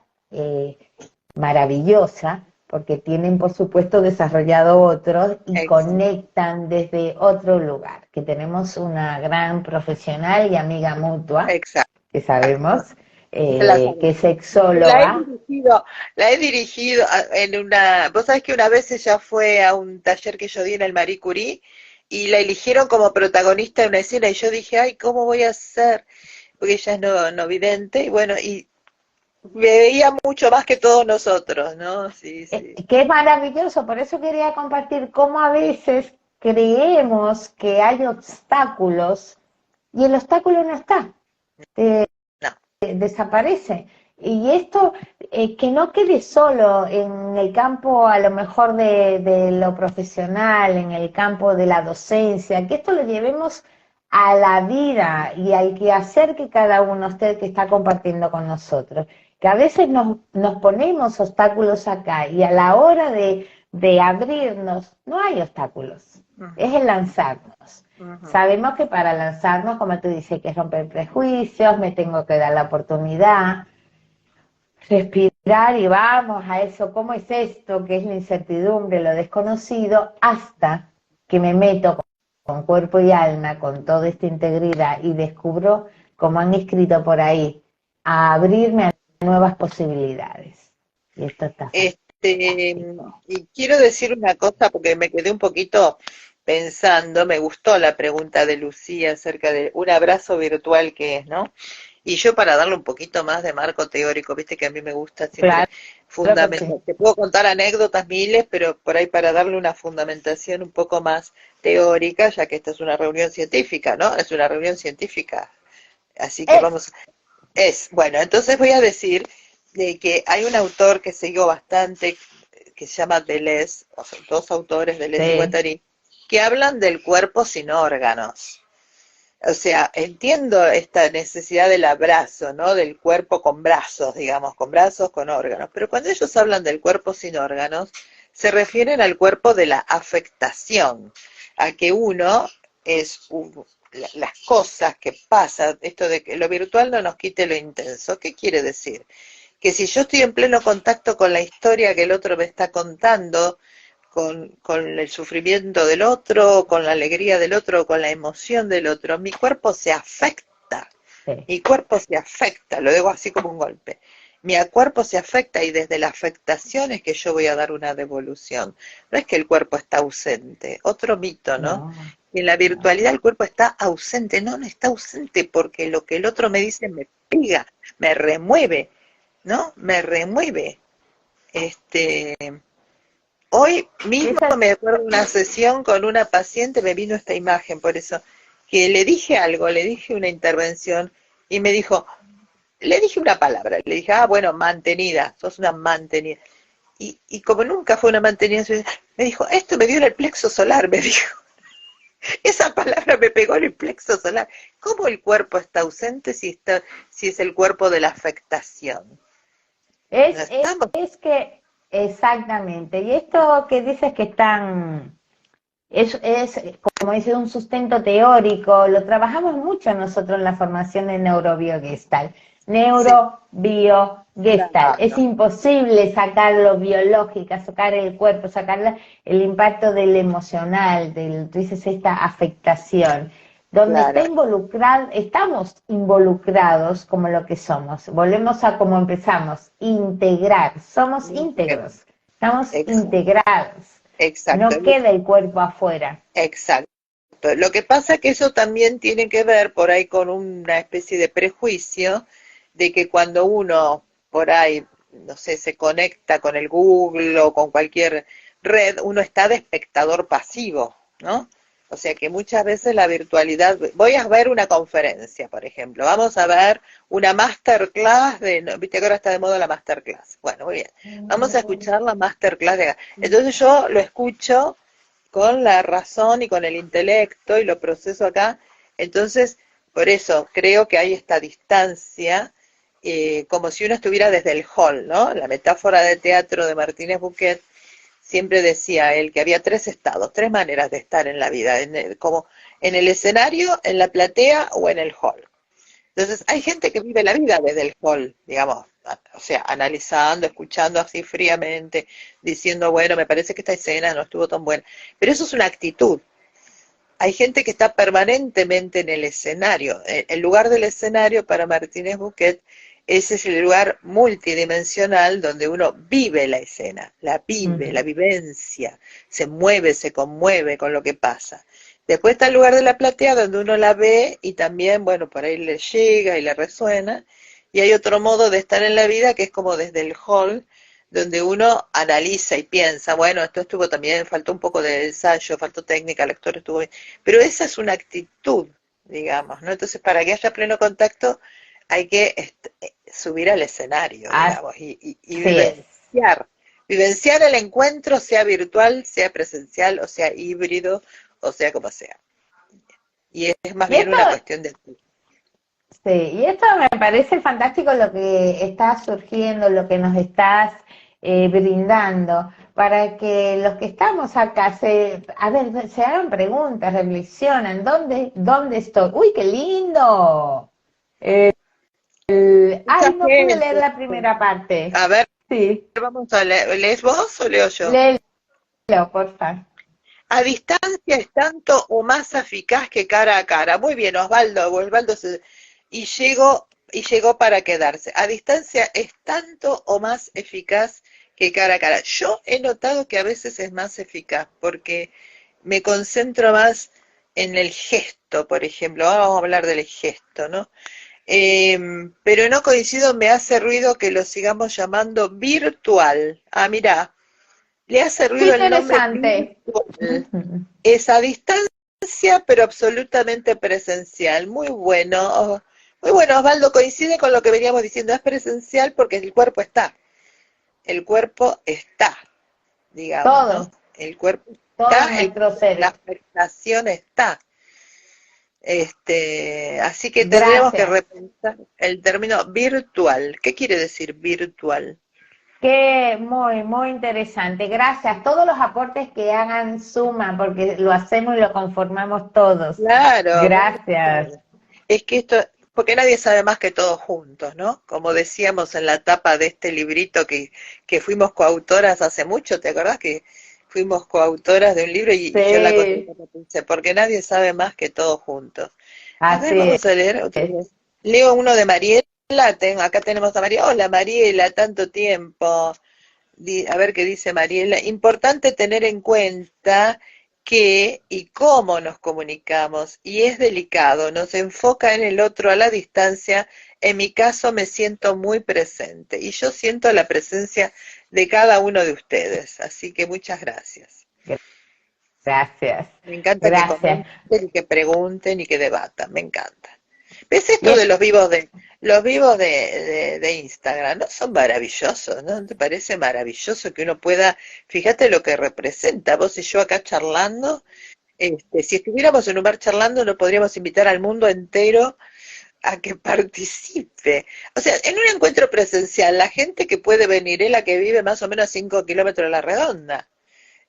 maravillosa, porque tienen, por supuesto, desarrollado otros y conectan desde otro lugar, que tenemos una gran profesional y amiga mutua, Exacto. que sabemos, que es La he sexóloga. dirigido, la he dirigido en una, vos sabés que una vez ella fue a un taller que yo di en el Marie Curie y la eligieron como protagonista de una escena y yo dije, ay, ¿cómo voy a hacer? Porque ella es no vidente y bueno, y me veía mucho más que todos nosotros, ¿no? Sí, sí. Que es maravilloso, por eso quería compartir cómo a veces creemos que hay obstáculos y el obstáculo no está. No. Desaparece. Y esto, que no quede solo en el campo a lo mejor de lo profesional, en el campo de la docencia, que esto lo llevemos a la vida y al quehacer que cada uno usted que está compartiendo con nosotros. Que a veces nos ponemos obstáculos acá y a la hora de abrirnos no hay obstáculos, es el lanzarnos. Sabemos que para lanzarnos, como tú dices, hay que romper prejuicios, me tengo que dar la oportunidad, respirar y vamos a eso, ¿cómo es esto? Que es la incertidumbre, lo desconocido, hasta que me meto con cuerpo y alma, con toda esta integridad y descubro, como han escrito por ahí, a abrirme a nuevas posibilidades. Y esto está fantástico. Y quiero decir una cosa porque me quedé un poquito pensando, me gustó la pregunta de Lucía acerca de un abrazo virtual que es, ¿no? Y yo para darle un poquito más de marco teórico, viste que a mí me gusta siempre Claro que fundamentar, sí. te puedo contar anécdotas miles, pero por ahí para darle una fundamentación un poco más teórica, ya que esta es una reunión científica, ¿no? Es una reunión científica, así que Es, vamos, bueno, entonces voy a decir de que hay un autor que sigo bastante, que se llama Deleuze, o sea, dos autores, Deleuze y sí, Guattari, que hablan del cuerpo sin órganos. O sea, entiendo esta necesidad del abrazo, ¿no? Del cuerpo con brazos, digamos, con brazos, con órganos. Pero cuando ellos hablan del cuerpo sin órganos, se refieren al cuerpo de la afectación, a que uno es las cosas que pasan, esto de que lo virtual no nos quite lo intenso. ¿Qué quiere decir? Que si yo estoy en pleno contacto con la historia que el otro me está contando, con el sufrimiento del otro, con la alegría del otro, con la emoción del otro, mi cuerpo se afecta, sí. lo digo así como un golpe. Mi cuerpo se afecta y desde la afectación es que yo voy a dar una devolución. No es que el cuerpo está ausente, otro mito, ¿no? No, Y en la no. virtualidad el cuerpo está ausente, no está ausente porque lo que el otro me dice me pega, me remueve, ¿no? Me remueve. Este, Hoy mismo Esa, me acuerdo de una sesión con una paciente, me vino esta imagen, por eso, que le dije algo, le dije una intervención y me dijo, le dije una palabra, le dije, bueno, mantenida, sos una mantenida. Y como nunca fue una mantenida, me dijo, esto me dio en el plexo solar, me dijo. Esa palabra me pegó en el plexo solar. ¿Cómo el cuerpo está ausente si es el cuerpo de la afectación? No estamos. es que, exactamente, y esto que dices que están, es, como dice, un sustento teórico, lo trabajamos mucho nosotros en la formación de neurobiogestalt. Sí, Neurobiogestalt. Es claro, imposible sacar lo biológico, sacar el cuerpo, sacar el impacto del emocional, tú dices, esta afectación. Donde está claro, involucrado, estamos involucrados como lo que somos. Volvemos a como empezamos, integrar. Somos íntegros, estamos exacto, integrados. exacto. No queda el cuerpo afuera. Exacto. Lo que pasa que eso también tiene que ver por ahí con una especie de prejuicio de que cuando uno por ahí, no sé, se conecta con el Google o con cualquier red, uno está de espectador pasivo, ¿no? O sea que muchas veces la virtualidad, voy a ver una conferencia, por ejemplo, vamos a ver una masterclass de, no, viste que ahora está de moda la masterclass. Bueno, muy bien, vamos a escuchar la masterclass de acá. Entonces yo lo escucho con la razón y con el intelecto y lo proceso acá. Entonces, por eso creo que hay esta distancia, como si uno estuviera desde el hall, ¿no? La metáfora de teatro de Martínez Buquet siempre decía él que había tres estados, tres maneras de estar en la vida, como en el escenario, en la platea o en el hall. Entonces, hay gente que vive la vida desde el hall, digamos, o sea, analizando, escuchando así fríamente, diciendo, bueno, me parece que esta escena no estuvo tan buena. Pero eso es una actitud. Hay gente que está permanentemente en el escenario. El lugar del escenario para Martínez Buquet, ese es el lugar multidimensional donde uno vive la escena, la vive, la vivencia, se mueve, se conmueve con lo que pasa. Después está el lugar de la platea donde uno la ve y también, bueno, por ahí le llega y le resuena. Y hay otro modo de estar en la vida que es como desde el hall, donde uno analiza y piensa, bueno, esto estuvo también, faltó un poco de ensayo, faltó técnica, el actor estuvo bien. Pero esa es una actitud, digamos, ¿no? Entonces, para que haya pleno contacto, hay que subir al escenario, digamos, y vivenciar el encuentro, sea virtual, sea presencial, o sea híbrido, o sea como sea. Y es más bien una cuestión de... Sí, y esto me parece fantástico lo que está surgiendo, lo que nos estás brindando, para que los que estamos acá a ver, se hagan preguntas, reflexionan, ¿dónde estoy? ¡Uy, qué lindo! Ay, no pude leer la primera parte. A ver, sí. Vamos a leer. ¿Lees vos o leo yo? Léelo, por favor. A distancia es tanto o más eficaz que cara a cara. Muy bien, Osvaldo y llegó para quedarse. A distancia es tanto o más eficaz que cara a cara. Yo he notado que a veces es más eficaz porque me concentro más en el gesto, por ejemplo. Ahora vamos a hablar del gesto, ¿no? Pero no coincido, me hace ruido que lo sigamos llamando virtual. Ah, mirá, le hace ruido el nombre virtual. Es a distancia, pero absolutamente presencial. Muy bueno, Osvaldo, coincide con lo que veníamos diciendo, es presencial porque el cuerpo está, digamos, todo, ¿no? El cuerpo todo está, la afectación está. Así que tendremos que repensar el término virtual. ¿Qué quiere decir virtual? Que muy interesante. Gracias. Todos los aportes que hagan suman, porque lo hacemos y lo conformamos todos. Claro. Gracias. Es que esto, porque nadie sabe más que todos juntos, ¿no? Como decíamos en la tapa de este librito que fuimos coautoras hace mucho, ¿te acordás que fuimos coautoras de un libro y yo la conté, porque nadie sabe más que todos juntos? A ver, vamos a leer otra vez. Leo uno de Mariela, acá tenemos a Mariela. Hola Mariela, tanto tiempo. A ver qué dice Mariela. Importante tener en cuenta qué y cómo nos comunicamos, y es delicado, nos enfoca en el otro a la distancia. En mi caso me siento muy presente, y yo siento la presencia de cada uno de ustedes, así que muchas gracias. Gracias. Me encanta que comenten y que pregunten y que debatan, me encanta. ¿Ves esto de los vivos de Instagram? ¿No son maravillosos? ¿No te parece maravilloso que uno pueda, fíjate lo que representa, vos y yo acá charlando, si estuviéramos en un bar charlando no podríamos invitar al mundo entero a que participe. O sea, en un encuentro presencial, la gente que puede venir es la que vive más o menos 5 kilómetros a la redonda.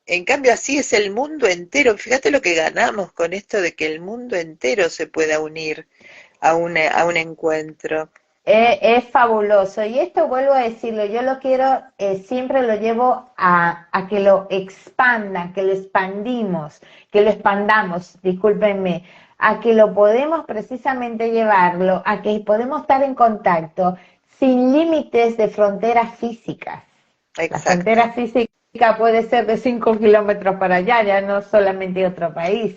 En cambio, así es el mundo entero. Fíjate lo que ganamos con esto de que el mundo entero se pueda unir a un encuentro. Es fabuloso. Y esto vuelvo a decirlo, yo lo quiero, siempre lo llevo a que lo expandan, que lo expandamos, discúlpenme, a que lo podemos precisamente llevarlo, a que podemos estar en contacto sin límites de fronteras físicas. Exacto. La frontera física puede ser de 5 kilómetros para allá, ya no solamente otro país.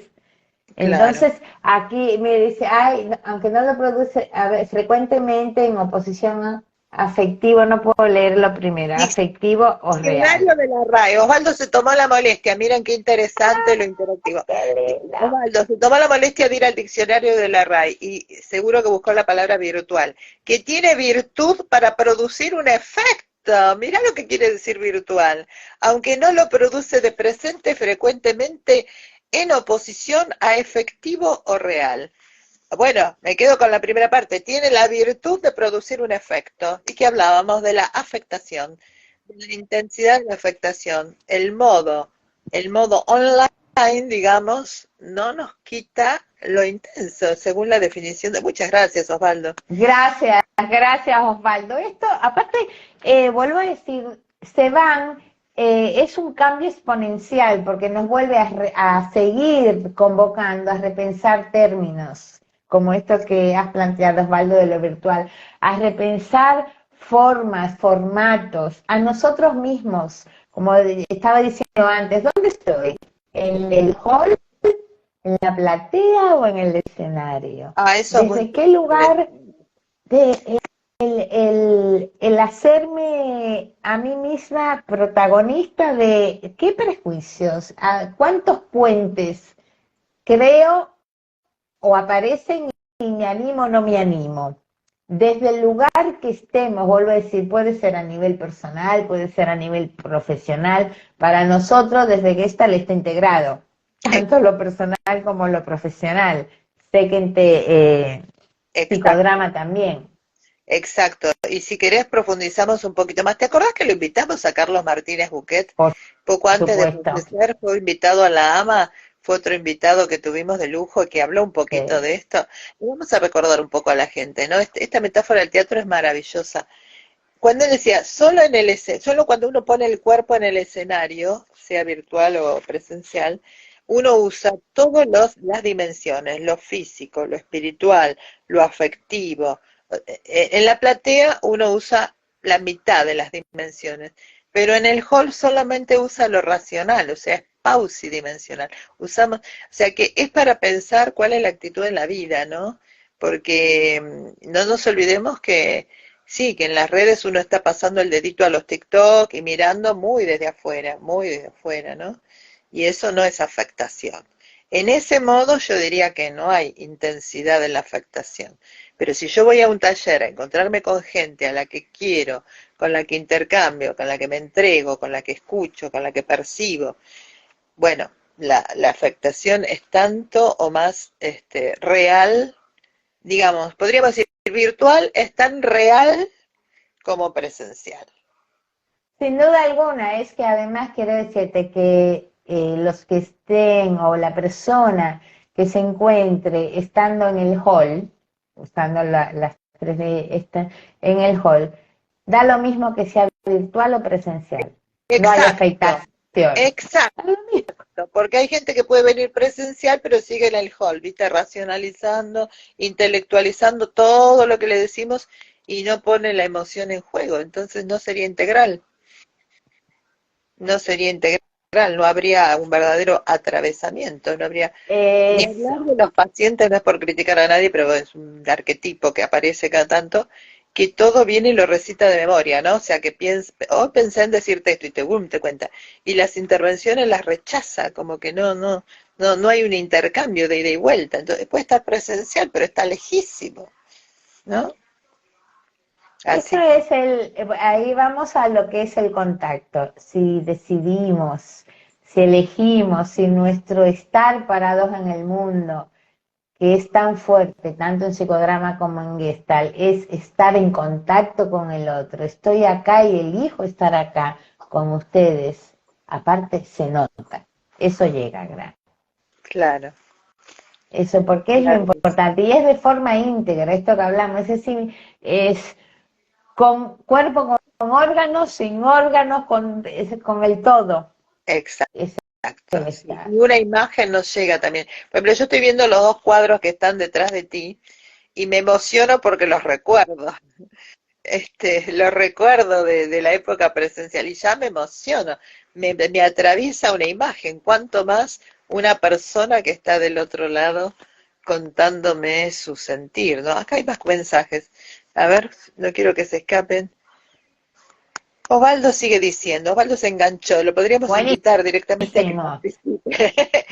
Entonces, aquí me dice, ay, aunque no lo produce, a ver, frecuentemente en oposición Afectivo, no puedo leerlo primero. Afectivo o real. Diccionario de la RAE. Osvaldo se tomó la molestia, miren qué interesante lo interactivo. Qué lindo. Osvaldo se tomó la molestia de ir al diccionario de la RAE y seguro que buscó la palabra virtual, que tiene virtud para producir un efecto. Mirá lo que quiere decir virtual, aunque no lo produce de presente frecuentemente en oposición a efectivo o real. Bueno, me quedo con la primera parte. Tiene la virtud de producir un efecto. ¿Y qué hablábamos? De la afectación, de la intensidad de la afectación. El modo online, digamos, no nos quita lo intenso, según la definición de... Muchas gracias, Osvaldo. Gracias Osvaldo. Esto, aparte, vuelvo a decir, es un cambio exponencial porque nos vuelve a seguir convocando, a repensar términos, como esto que has planteado, Osvaldo, de lo virtual, a repensar formas, formatos, a nosotros mismos, como estaba diciendo antes, ¿dónde estoy? ¿En el hall, en la platea o en el escenario? Eso es ¿Desde qué lugar el hacerme a mí misma protagonista de qué prejuicios, a cuántos puentes creo o aparecen y me animo o no me animo? Desde el lugar que estemos, vuelvo a decir, puede ser a nivel personal, puede ser a nivel profesional, para nosotros desde que le está integrado, tanto lo personal como lo profesional. Sé que en psicodrama también. Exacto, y si querés profundizamos un poquito más. ¿Te acordás que lo invitamos a Carlos Martínez Buquet? Por Poco antes supuesto. de fallecer, fue invitado a La AMA, fue otro invitado que tuvimos de lujo que habló un poquito de esto. Y vamos a recordar un poco a la gente, ¿no? Esta metáfora del teatro es maravillosa. Cuando él decía, solo cuando uno pone el cuerpo en el escenario, sea virtual o presencial, uno usa todas las dimensiones, lo físico, lo espiritual, lo afectivo. En la platea uno usa la mitad de las dimensiones, pero en el hall solamente usa lo racional, o sea, es pausidimensional. O sea que es para pensar cuál es la actitud en la vida, ¿no? Porque no nos olvidemos que sí, que en las redes uno está pasando el dedito a los TikTok y mirando muy desde afuera, ¿no? Y eso no es afectación. En ese modo yo diría que no hay intensidad en la afectación. Pero si yo voy a un taller a encontrarme con gente a la que quiero, con la que intercambio, con la que me entrego, con la que escucho, con la que percibo, bueno, la afectación es tanto o más real, digamos, podríamos decir virtual, es tan real como presencial. Sin duda alguna, es que además quiero decirte que los que estén o la persona que se encuentre estando en el hall, estando las tres en el hall, da lo mismo que sea virtual o presencial. Exacto, no hay afectación. Exacto, porque hay gente que puede venir presencial pero sigue en el hall, ¿viste? Racionalizando, intelectualizando todo lo que le decimos y no pone la emoción en juego, entonces no sería integral. No sería integral, no habría un verdadero atravesamiento, no habría... Ni hablar de los pacientes, no es por criticar a nadie, pero es un arquetipo que aparece cada tanto, que todo viene y lo recita de memoria, ¿no? O sea, que hoy pensé en decirte esto y te cuenta. Y las intervenciones las rechaza, como que no hay un intercambio de ida y vuelta. Entonces puede estar presencial, pero está lejísimo, ¿no? Así ahí vamos a lo que es el contacto. Si decidimos, si elegimos, si nuestro estar parados en el mundo, que es tan fuerte, tanto en psicodrama como en Gestalt, es estar en contacto con el otro. Estoy acá y elijo estar acá con ustedes. Aparte, se nota. Eso llega, gran. Claro. Eso, porque es lo importante. Y es de forma íntegra, esto que hablamos. Es decir, es con cuerpo, con órganos, sin órganos, con el todo. Exacto. Sí. Y una imagen nos llega también. Por ejemplo, yo estoy viendo los dos cuadros que están detrás de ti y me emociono porque los recuerdo. Los recuerdo de la época presencial y ya me emociono. Me atraviesa una imagen, cuanto más una persona que está del otro lado contándome su sentir, ¿no? Acá hay más mensajes. A ver, no quiero que se escapen. Osvaldo sigue diciendo, Osvaldo se enganchó, lo podríamos invitar directamente a que Buenísimo. participe.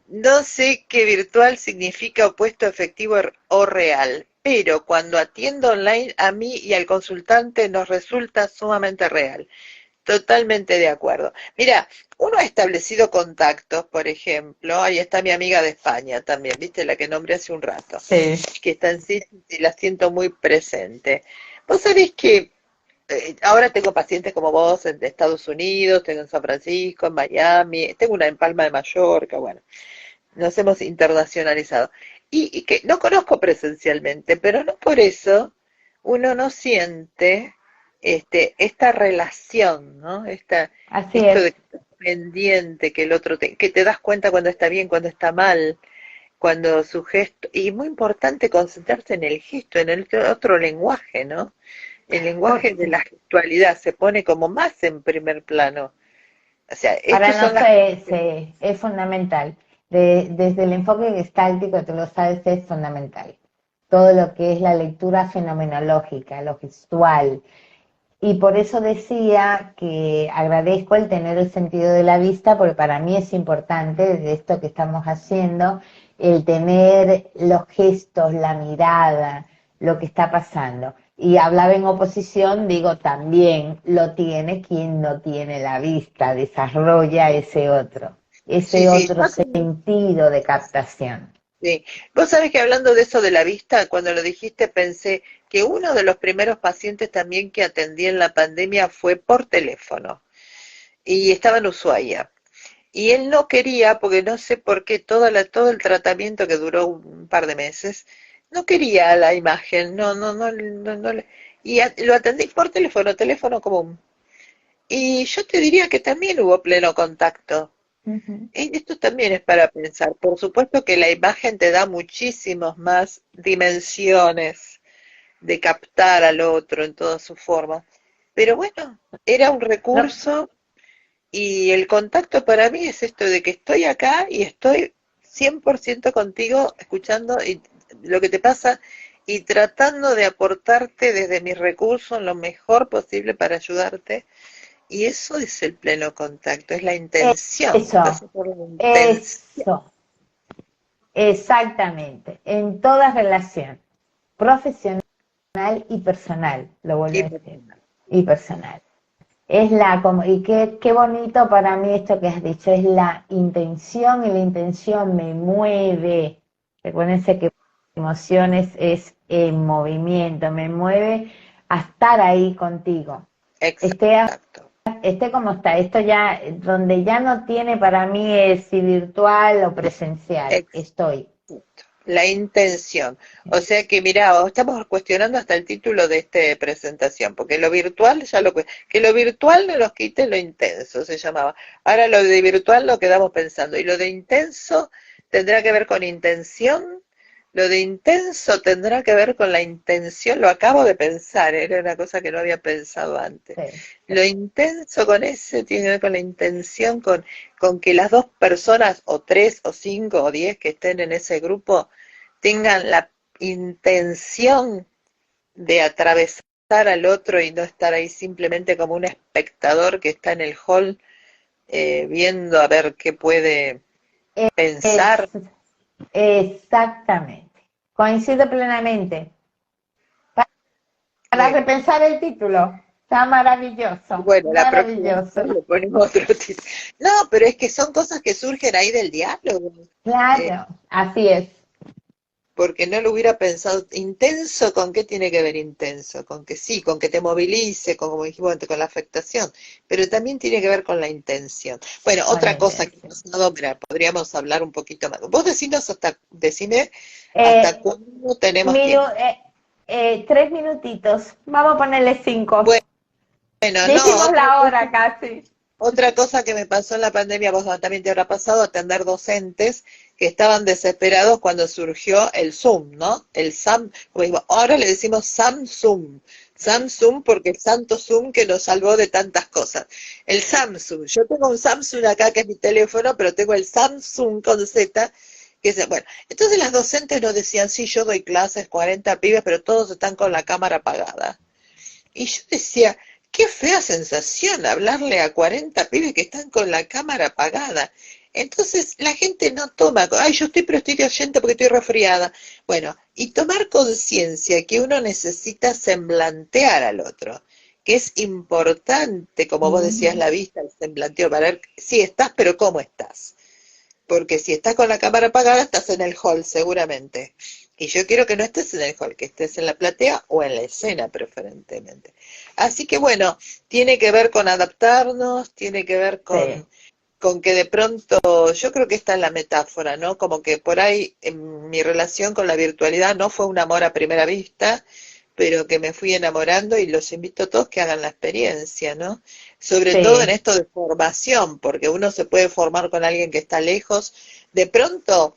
No sé qué virtual significa opuesto a efectivo o real, pero cuando atiendo online a mí y al consultante nos resulta sumamente real. Totalmente de acuerdo. Mira, uno ha establecido contactos, por ejemplo, ahí está mi amiga de España también, viste, la que nombré hace un rato, Sí. que está en Sydney y la siento muy presente. Vos sabés que ahora tengo pacientes como vos en Estados Unidos, tengo en San Francisco, en Miami, tengo una en Palma de Mallorca, bueno, nos hemos internacionalizado. Y que no conozco presencialmente, pero no por eso uno no siente esta relación, ¿no? Así Esto de es. que estás pendiente, que el otro que te das cuenta cuando está bien, cuando está mal, cuando su gesto, y es muy importante concentrarse en el gesto, en el otro lenguaje, ¿no? El lenguaje de la gestualidad se pone como más en primer plano. O sea, Para estos son las... nosotros es fundamental. Desde el enfoque gestáltico, tú lo sabes, es fundamental. Todo lo que es la lectura fenomenológica, lo gestual. Y por eso decía que agradezco el tener el sentido de la vista, porque para mí es importante de esto que estamos haciendo, el tener los gestos, la mirada, lo que está pasando. Y hablaba en oposición, digo, también lo tiene quien no tiene la vista, desarrolla Sí, ese sí, otro sentido de captación. sí. Vos sabés que hablando de eso de la vista, cuando lo dijiste pensé que uno de los primeros pacientes también que atendí en la pandemia fue por teléfono y estaba en Ushuaia. Y él no quería, porque no sé por qué, todo el tratamiento que duró un par de meses, no quería la imagen, lo atendí por teléfono, teléfono común. Y yo te diría que también hubo pleno contacto. Ujú. Y esto también es para pensar. Por supuesto que la imagen te da muchísimas más dimensiones de captar al otro en todas sus formas. Pero bueno, era un No, recurso y el contacto para mí es esto de que estoy acá y estoy 100% contigo escuchando lo que te pasa y tratando de aportarte desde mis recursos lo mejor posible para ayudarte. Y eso es el pleno contacto, es la intención. eso, Pasa por la intención. eso. Exactamente, en toda relación, profesional y personal, lo vuelvo Y a decir, y personal. Y qué bonito para mí esto que has dicho, es la intención, y la intención me mueve. Recuérdense que emociones es en movimiento, me mueve a estar ahí contigo. Esté, exacto. esté como está, esto ya, donde ya no tiene para mí es si virtual o presencial, estoy. La intención. O sea que, mira, estamos cuestionando hasta el título de esta presentación, porque lo virtual que lo virtual no nos quite lo intenso, se llamaba. Ahora lo de virtual lo quedamos pensando, y lo de intenso tendrá que ver con intención, lo de intenso tendrá que ver con la intención, lo acabo de pensar, era una cosa que no había pensado antes. Sí. Lo intenso con ese tiene que ver con la intención, con que las dos personas, o tres, o cinco, o 10 que estén en ese grupo, tengan la intención de atravesar al otro y no estar ahí simplemente como un espectador que está en el hall viendo a ver qué puede pensar. Es, exactamente. Coincido plenamente. Para Bueno, repensar el título. Está maravilloso, bueno, la próxima maravilloso. vez le ponemos otro título. No, pero es que son cosas que surgen ahí del diálogo. Eh, Claro, así es. Porque no lo hubiera pensado. Intenso, ¿con qué tiene que ver intenso? Con que sí, con que te movilice, con, como dijimos antes, con la afectación, pero también tiene que ver con la intención. Bueno, Con la otra cosa que intención. no, mira, podríamos hablar un poquito más. Vos decime hasta Eh, cuándo tenemos tiempo. 3 minutitos. Vamos a ponerle 5. Bueno, Ya no, hicimos la hora casi. otra cosa que me pasó en la pandemia, vos también te habrá pasado, atender docentes que estaban desesperados cuando surgió el Zoom, ¿no? El Sam, como digo, ahora le decimos Samsung, Samsung porque el santo Zoom que nos salvó de tantas cosas. El Samsung, yo tengo un Samsung acá que es mi teléfono, pero tengo el Samsung con Z, Bueno, entonces las docentes nos decían, sí, yo doy clases, 40 pibes, pero todos están con la cámara apagada. Y yo decía, qué fea sensación hablarle a 40 pibes que están con la cámara apagada. Entonces la gente no toma, ay, yo estoy, pero estoy de oyente porque estoy resfriada. Bueno, y tomar conciencia que uno necesita semblantear al otro, que es importante, como vos decías, la vista, el semblanteo, para ver si estás, pero cómo estás. Porque si estás con la cámara apagada, estás en el hall seguramente. Y yo quiero que no estés en el hall, que estés en la platea o en la escena preferentemente. Así que bueno, tiene que ver con adaptarnos, tiene que ver con que de pronto, yo creo que esta es la metáfora, ¿no? Como que por ahí en mi relación con la virtualidad no fue un amor a primera vista, pero que me fui enamorando y los invito a todos que hagan la experiencia, ¿no? Sobre todo en Sí, esto de formación, porque uno se puede formar con alguien que está lejos. De pronto,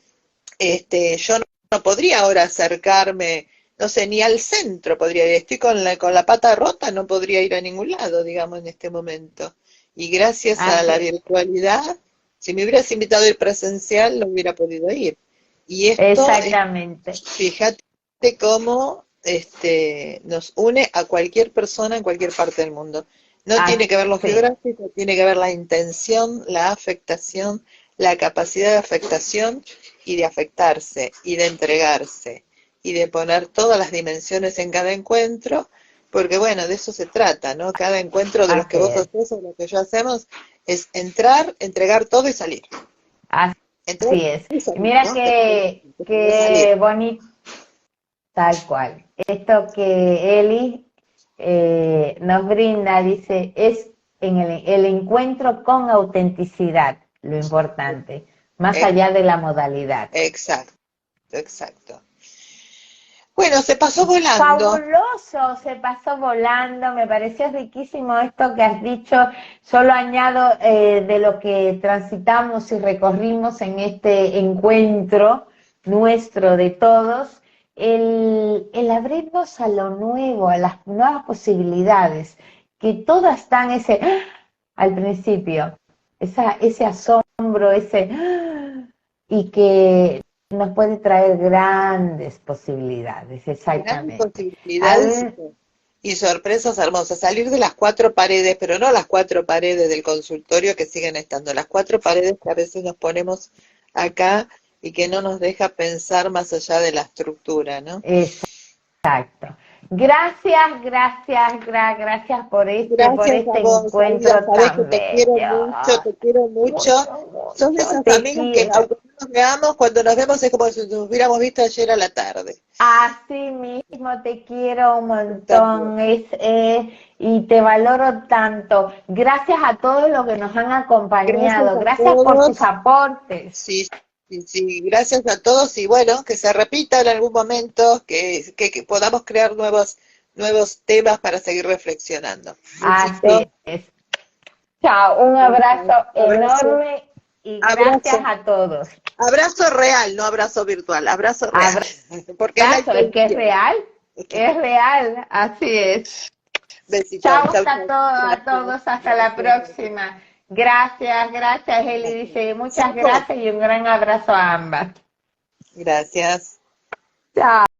yo no podría ahora acercarme, no sé, ni al centro podría ir. Estoy con la pata rota, no podría ir a ningún lado, digamos, en este momento. Y gracias a la así, virtualidad, si me hubieras invitado a ir presencial, no hubiera podido ir. Y esto es, exactamente. fíjate cómo nos une a cualquier persona en cualquier parte del mundo. No tiene que ver lo Así, geográfico, tiene que ver la intención, la afectación, la capacidad de afectación y de afectarse y de entregarse y de poner todas las dimensiones en cada encuentro, porque bueno, de eso se trata, ¿no? Cada encuentro de los así que vos es. haces o de los que yo hacemos es entrar, entregar todo y salir. Entrar Así es. y Y salir, mira ¿no? Entrar y salir. qué bonito, tal cual. Esto que Eli nos brinda, dice, es en el encuentro con autenticidad, lo importante, más Ex- allá de la modalidad. Exacto, exacto. Bueno, se pasó volando. Fabuloso, se pasó volando, me pareció riquísimo esto que has dicho, solo añado de lo que transitamos y recorrimos en este encuentro nuestro de todos, el abrirnos a lo nuevo, a las nuevas posibilidades, que todas están al principio, ese asombro, y que nos puede traer grandes posibilidades, Grandes exactamente. A posibilidades ver, y sorpresas hermosas. Salir de las cuatro paredes, pero no las cuatro paredes del consultorio que siguen estando, las cuatro paredes que a veces nos ponemos acá y que no nos deja pensar más allá de la estructura, ¿no? exacto. Gracias, gracias por Gracias a este vos, Aida, encuentro sabés que tan te quiero bello. mucho, te quiero mucho. Mucho, Sos de mucho, esas te amigas que quiero. aunque no nos veamos, cuando nos vemos es como si nos hubiéramos visto ayer a la tarde. Así mismo te quiero un Yo también. montón y te valoro tanto. Gracias a todos los que nos han Gracias acompañado. a Gracias por tus todos. aportes. Sí, sí, sí, gracias a todos y bueno, que se repita en algún momento, que podamos crear nuevos temas para seguir reflexionando. Besitos. Así es. Chao, un abrazo Abrazo, enorme y gracias abrazo, a todos. abrazo real, no abrazo virtual, abrazo real, porque es la Abrazo, es que intención. es real, así es. Besitos, Chao chau, a chau, todos, a gracias, todos, hasta la gracias, próxima. Gracias, Eli gracias. dice, muchas Sapo, gracias y un gran abrazo a ambas. gracias. Chao.